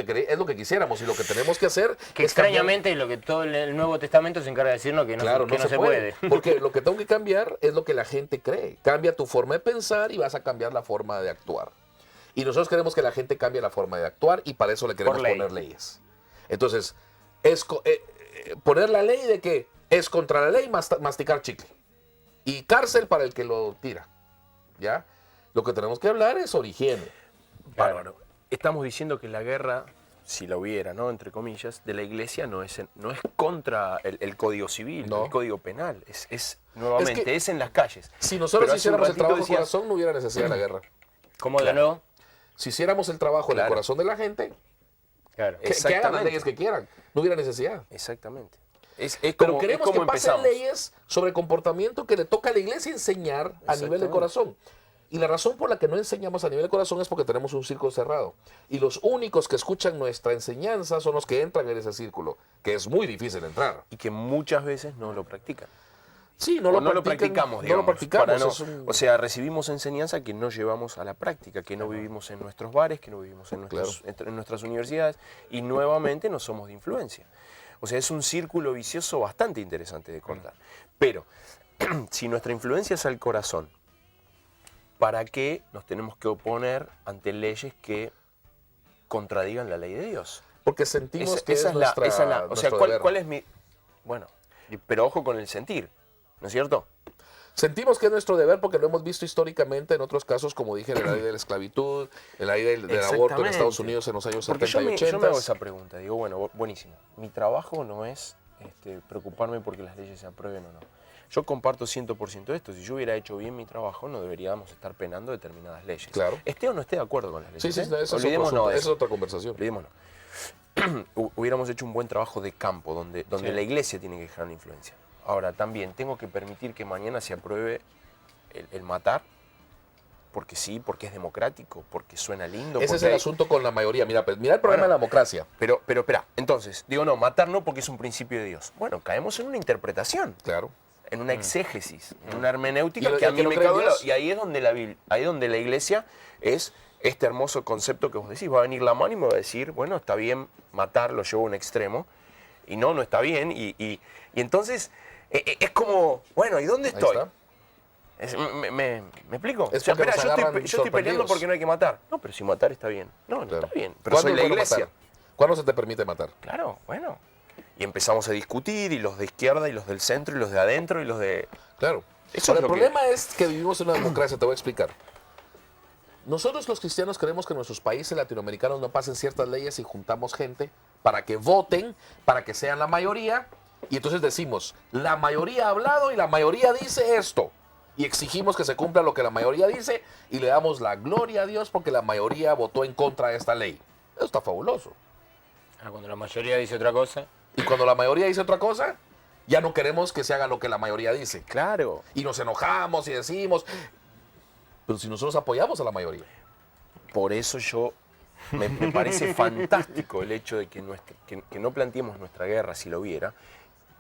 que quisiéramos y lo que tenemos que hacer Que es cambiar. extrañamente es lo que todo el Nuevo Testamento se encarga de decirnos que no, Claro, que no no se puede. puede. Porque lo que tengo que cambiar es lo que la gente cree. Cambia tu forma de pensar y vas a cambiar la forma de actuar. Y nosotros queremos que la gente cambie la forma de actuar y para eso le queremos Por ley. poner leyes. Entonces, poner la ley de que es contra la ley masticar chicle. Y cárcel para el que lo tira. ¿Ya? Lo que tenemos que hablar es sobre higiene. Bárbaro. Estamos diciendo que la guerra, si la hubiera, ¿no? Entre comillas, de la iglesia no es contra el Código Civil, No. el Código Penal. Nuevamente, Es que- es en las calles. Si nosotros Pero hace un hiciéramos el ratito trabajo de decías- corazón, no hubiera necesidad de la guerra. ¿Cómo de nuevo? Si hiciéramos el trabajo en el Claro. corazón de la gente, Claro. que hagan las Exactamente. leyes que quieran. No hubiera necesidad. Exactamente. Pero Pero queremos como que pasen empezamos. leyes sobre comportamiento que le toca a la iglesia enseñar a nivel de corazón. Y la razón por la que no enseñamos a nivel de corazón es porque tenemos un círculo cerrado. Y los únicos que escuchan nuestra enseñanza son los que entran en ese círculo, que es muy difícil entrar. Y que muchas veces no lo practican. Sí, O no lo practicamos, No digamos. lo practicamos. para no- es un- O sea, recibimos enseñanza que no llevamos a la práctica, que no vivimos en nuestros bares, que no vivimos en, en nuestras universidades y nuevamente no somos de influencia. O sea, es un círculo vicioso bastante interesante de cortar. Pero si nuestra influencia es al corazón, ¿para qué nos tenemos que oponer ante leyes que contradigan la ley de Dios? Porque sentimos que esa es nuestra, o sea, nuestro ¿cuál, deber. cuál es mi...? Bueno, pero ojo con el sentir, ¿no es cierto? Sentimos que es nuestro deber porque lo hemos visto históricamente en otros casos, como dije, en la ley de la esclavitud, en la ley del aborto en Exactamente. Estados Unidos en los años Porque 70 y yo 80. me hago esa pregunta, digo, bueno, buenísimo. Mi trabajo no es preocuparme porque las leyes se aprueben o no. Yo comparto 100% esto. Si yo hubiera hecho bien mi trabajo, no deberíamos estar penando determinadas leyes. Claro. Esté o no esté de acuerdo con las leyes. Sí, ¿eh? eso es Olvidémonos otro de asunto, eso. es otra conversación. Olvidémonos. Hubiéramos hecho un buen trabajo de campo, donde Sí. la iglesia tiene que dejar una influencia. Ahora, también tengo que permitir que mañana se apruebe el matar, porque sí, porque es democrático, porque suena lindo. Ese es porque el hay- asunto con la mayoría. Mira, pues, mira el problema Bueno. de la democracia. Pero espera, entonces, digo, no, matar no porque es un principio de Dios. Bueno, caemos en una interpretación, Claro. en una exégesis, en una hermenéutica ¿Y que a el mí que no me cree en cabe. Dios? Y ahí es donde ahí donde la iglesia es este hermoso concepto que vos decís. Va a venir la mano y me va a decir, bueno, está bien matar, lo llevo a un extremo. Y no está bien. Y entonces es como, bueno, ¿y dónde Ahí estoy? está. ¿Me explico? Es o sea, porque espera, nos yo agarran estoy peleando sorprendidos. porque no hay que matar. No, pero si matar está bien. No, no Claro. está bien. Pero ¿Cuándo soy es la bueno iglesia. matar? ¿Cuándo se te permite matar? Claro, bueno. Y empezamos a discutir, y los de izquierda, y los del centro, y los de adentro, y los de... Claro. Eso Ahora, es el lo que- problema es que vivimos en una democracia, te voy a explicar. Nosotros los cristianos queremos que en nuestros países latinoamericanos no pasen ciertas leyes y juntamos gente para que voten, para que sean la mayoría, y entonces decimos, la mayoría ha hablado y la mayoría dice esto. Y exigimos que se cumpla lo que la mayoría dice y le damos la gloria a Dios porque la mayoría votó en contra de esta ley. Eso está fabuloso. Cuando la mayoría dice otra cosa. Y cuando la mayoría dice otra cosa, ya no queremos que se haga lo que la mayoría dice. Claro. Y nos enojamos y decimos, pero si nosotros apoyamos a la mayoría. Por eso me parece fantástico el hecho de que no planteemos nuestra guerra, si lo hubiera,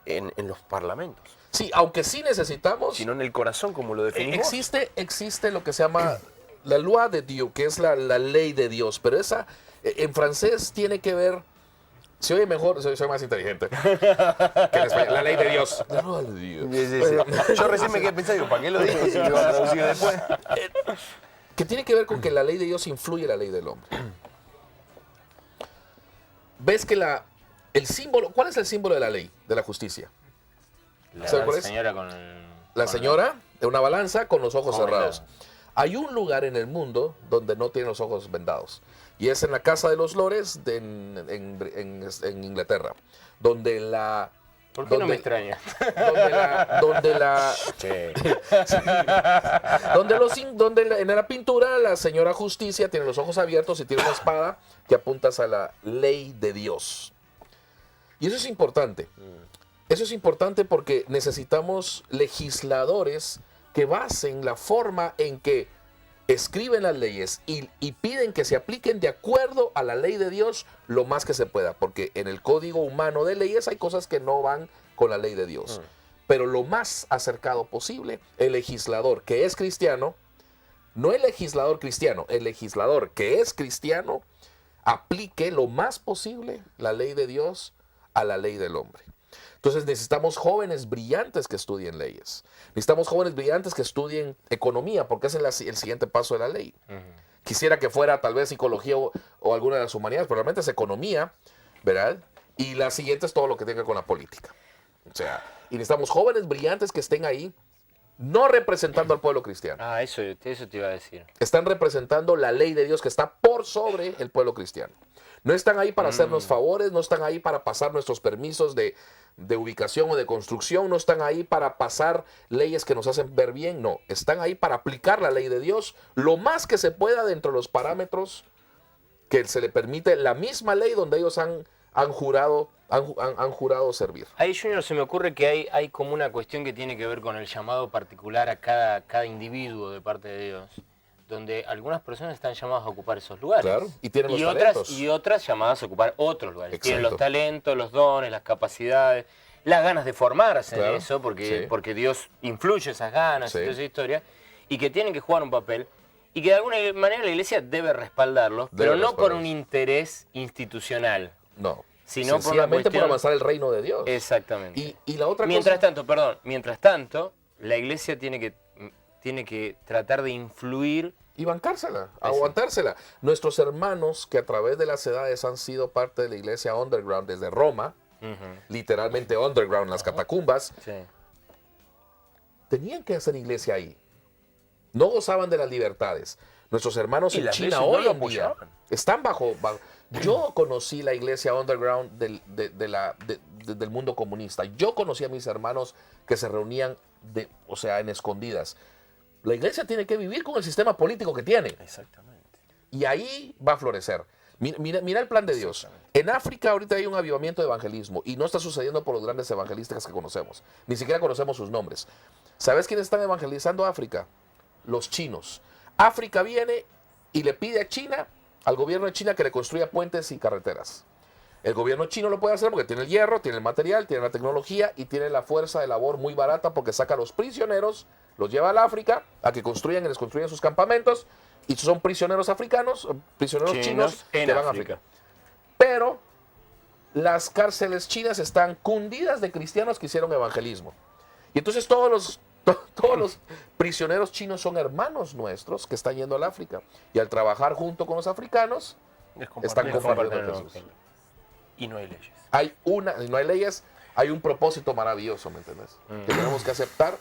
en los parlamentos, Sí, aunque sí necesitamos, sino en el corazón, como lo definimos. existe lo que se llama la loi de Dios, que es la ley de Dios, pero esa en francés tiene que ver, se oye mejor, soy más inteligente que en español, la ley de Dios. La loi de Dios. Sí, sí, sí. Yo recién me quedé pensando, digo, ¿para qué lo digo si lo iba a traducir después? Que tiene que ver con que la ley de Dios influye en la ley del hombre. ¿Ves que el símbolo, cuál es el símbolo de la ley, de la justicia? ¿Sabes cuál es? señora con La señora de una balanza con los ojos Ojos cerrados. vendados. Hay un lugar en el mundo donde no tiene los ojos vendados. Y es en la Casa de los Lores en Inglaterra. Donde la... ¿Por qué no me donde- extraña? en la pintura la señora Justicia tiene los ojos abiertos y tiene una espada que apunta hacia la ley de Dios. Y eso es importante. Eso es importante porque necesitamos legisladores que basen la forma en que escriben las leyes y piden que se apliquen de acuerdo a la ley de Dios lo más que se pueda, porque en el código humano de leyes hay cosas que no van con la ley de Dios. Pero lo más acercado posible, el legislador que es cristiano, no el legislador cristiano, el legislador que es cristiano, aplique lo más posible la ley de Dios a la ley del hombre. Entonces necesitamos jóvenes brillantes que estudien leyes. Necesitamos jóvenes brillantes que estudien economía, porque ese es el siguiente paso de la ley. Quisiera que fuera tal vez psicología o alguna de las humanidades, pero realmente es economía, ¿verdad? Y la siguiente es todo lo que tenga con la política. O sea, y necesitamos jóvenes brillantes que estén ahí, no representando al pueblo cristiano. Ah, eso te iba a decir. Están representando la ley de Dios que está por sobre el pueblo cristiano. No están ahí para hacernos favores, no están ahí para pasar nuestros permisos de ubicación o de construcción, no están ahí para pasar leyes que nos hacen ver bien, no. Están ahí para aplicar la ley de Dios lo más que se pueda dentro de los parámetros que se le permite la misma ley donde ellos han han jurado servir. Ahí, Junior, se me ocurre que hay como una cuestión que tiene que ver con el llamado particular a cada individuo de parte de Dios, donde algunas personas están llamadas a ocupar esos lugares. Claro, y tienen los otras, talentos. y otras llamadas a ocupar otros lugares. Exacto. Tienen los talentos, los dones, las capacidades, las ganas de formarse Claro, en eso, porque, sí. porque Dios influye esas ganas Sí. y toda esa historia, y que tienen que jugar un papel, y que de alguna manera la iglesia debe respaldarlos, pero no por un interés institucional. No. Sino por una Sencillamente cuestión- por avanzar el reino de Dios. Exactamente. Y la otra Mientras cosa... tanto, la iglesia tiene que tratar de influir. Y bancársela, aguantársela. Nuestros hermanos que a través de las edades han sido parte de la iglesia underground desde Roma, literalmente underground, las catacumbas, Sí. tenían que hacer iglesia ahí. No gozaban de las libertades. Nuestros hermanos Y en las China leyes no hoy lo en día apoyaban. están bajo... Yo conocí la iglesia underground del mundo comunista. Yo conocí a mis hermanos que se reunían, en escondidas. La iglesia tiene que vivir con el sistema político que tiene. Exactamente. Y ahí va a florecer. Mira el plan de Dios. En África ahorita hay un avivamiento de evangelismo y no está sucediendo por los grandes evangelistas que conocemos. Ni siquiera conocemos sus nombres. ¿Sabes quiénes están evangelizando África? Los chinos. África viene y le pide a China, al gobierno de China, que le construya puentes y carreteras. El gobierno chino lo puede hacer porque tiene el hierro, tiene el material, tiene la tecnología y tiene la fuerza de labor muy barata porque saca a los prisioneros, los lleva al África a que construyan y les construyan sus campamentos y son prisioneros africanos, prisioneros chinos en que van a África. África. Pero las cárceles chinas están cundidas de cristianos que hicieron evangelismo. Y entonces todos los prisioneros chinos son hermanos nuestros que están yendo al África. Y al trabajar junto con los africanos, están compartiendo a Jesús. Y no hay leyes. No hay leyes, hay un propósito maravilloso, ¿me entiendes? Que tenemos que aceptar.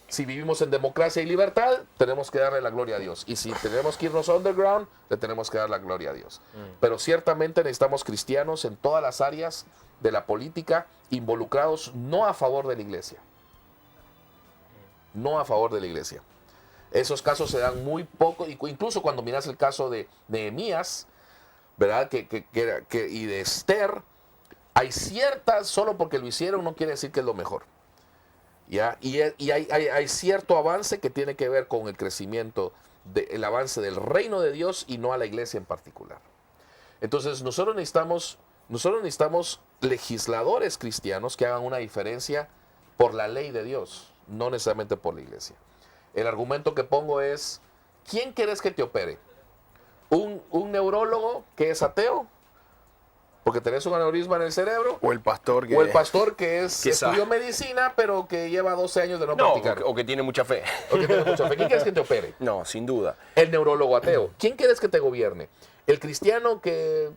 Si vivimos en democracia y libertad, tenemos que darle la gloria a Dios. Y si tenemos que irnos underground, le tenemos que dar la gloria a Dios. Pero ciertamente necesitamos cristianos en todas las áreas de la política, involucrados no a favor de la iglesia. No a favor de la iglesia. Esos casos se dan muy poco, incluso cuando miras el caso de Nehemías, ¿verdad? Y de Esther, hay ciertas, solo porque lo hicieron no quiere decir que es lo mejor. ¿Ya? Y hay cierto avance que tiene que ver con el crecimiento, el avance del reino de Dios y no a la iglesia en particular. Entonces nosotros necesitamos legisladores cristianos que hagan una diferencia por la ley de Dios, no necesariamente por la iglesia. El argumento que pongo es, ¿quién quieres que te opere? ¿Un neurólogo que es ateo? Porque tenés un aneurisma en el cerebro. O el pastor que... O el pastor que que estudió sabe. medicina, pero que lleva 12 años de no No, practicar. o que tiene mucha fe. O que tiene mucha fe. ¿Quién quieres que te opere? No, sin duda. El neurólogo ateo. ¿Quién quieres que te gobierne? ¿El cristiano que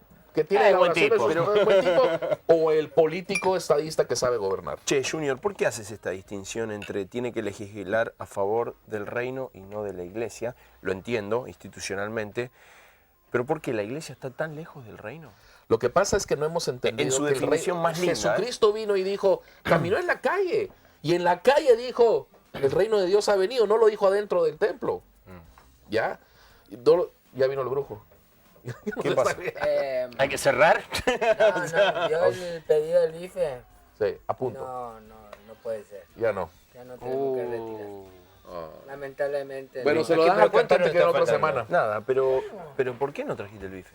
tiene buen elaboración de tipo. sus- buen tipo? ¿O el político estadista que sabe gobernar? Che, Junior, ¿por qué haces esta distinción entre tiene que legislar a favor del reino y no de la iglesia? Lo entiendo institucionalmente, pero ¿por qué la iglesia está tan lejos del reino? Lo que pasa es que no hemos entendido En su que el definición más linda, Jesucristo vino y dijo, caminó en la calle. Y en la calle dijo, el reino de Dios ha venido. No lo dijo adentro del templo. ¿Ya? Ya vino el brujo. ¿Qué pasa? ¿Hay que cerrar? No, yo el pedido del IFE, Sí, a punto. no puede ser. Ya no. Ya no tenemos que retirar. Lamentablemente. Bueno, no. se lo Aquí, dan pero al ¿cuánto cantante nos que era está otra faltando? semana. Nada, pero ¿por qué no trajiste el bife?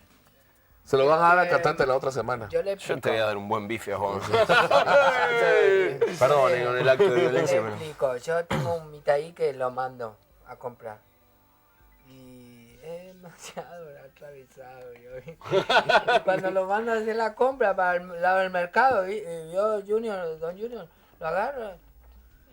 Se lo van a dar al cantante la otra semana. Yo le Yo explico. te voy a dar un buen bife a Juan. Sí. Perdón, con el acto de Yo le violencia, pero... explico. Yo tengo un mitaí que lo mando a comprar. Y es demasiado atravesado. Y cuando lo mando a hacer la compra para el lado del mercado, y yo, don Junior, lo agarro.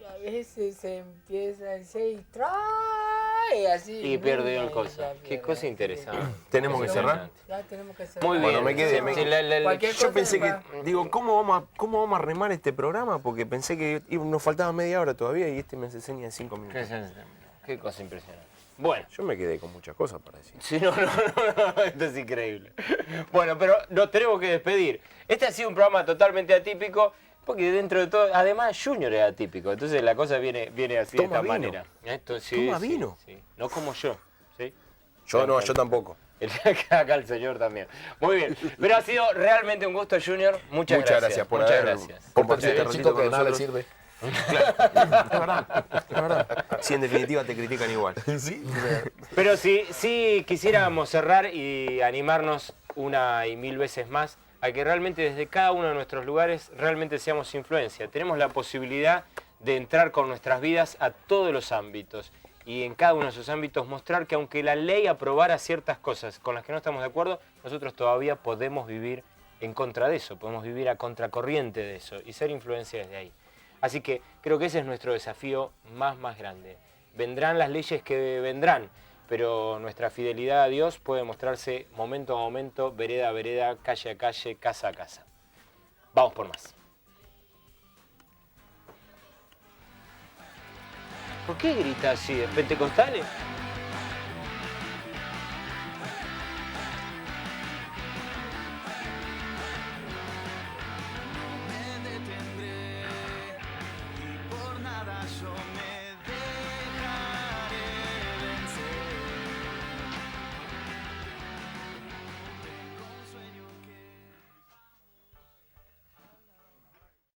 Y a veces se empieza a decir y trae así. Y perdió el ya cosa. Qué pierde, cosa sí. interesante. ¿Tenemos que cerrar? Ya tenemos que cerrar. Muy Bueno, bien. me quedé, Sí, Cualquier Yo cosa pensé que, va. digo, ¿cómo vamos a remar este programa? Porque pensé que nos faltaba media hora todavía y este me enseña en 5 minutos. Qué cosa impresionante. Bueno. Yo me quedé con muchas cosas para decir. Sí, no, esto es increíble. Bueno, pero nos tenemos que despedir. Este ha sido un programa totalmente atípico, porque dentro de todo, además Junior es atípico, entonces la cosa viene así Toma de esta vino. manera. Esto, sí, Toma sí, vino. sí. No como yo. ¿sí? Yo no, yo tampoco. Acá el señor también. Muy bien. Pero ha sido realmente un gusto, Junior. Muchas gracias por muchas haber gracias. compartido este Compartir chico ratito con que nada le nosotros. sirve. Es verdad. Si en definitiva te critican igual. Sí. Pero sí quisiéramos cerrar y animarnos una y mil veces más a que realmente desde cada uno de nuestros lugares realmente seamos influencia. Tenemos la posibilidad de entrar con nuestras vidas a todos los ámbitos y en cada uno de esos ámbitos mostrar que aunque la ley aprobara ciertas cosas con las que no estamos de acuerdo, nosotros todavía podemos vivir en contra de eso, podemos vivir a contracorriente de eso y ser influencia desde ahí. Así que creo que ese es nuestro desafío más grande. Vendrán las leyes que vendrán, pero nuestra fidelidad a Dios puede mostrarse momento a momento, vereda a vereda, calle a calle, casa a casa. Vamos por más. ¿Por qué grita así? ¿Pentecostales?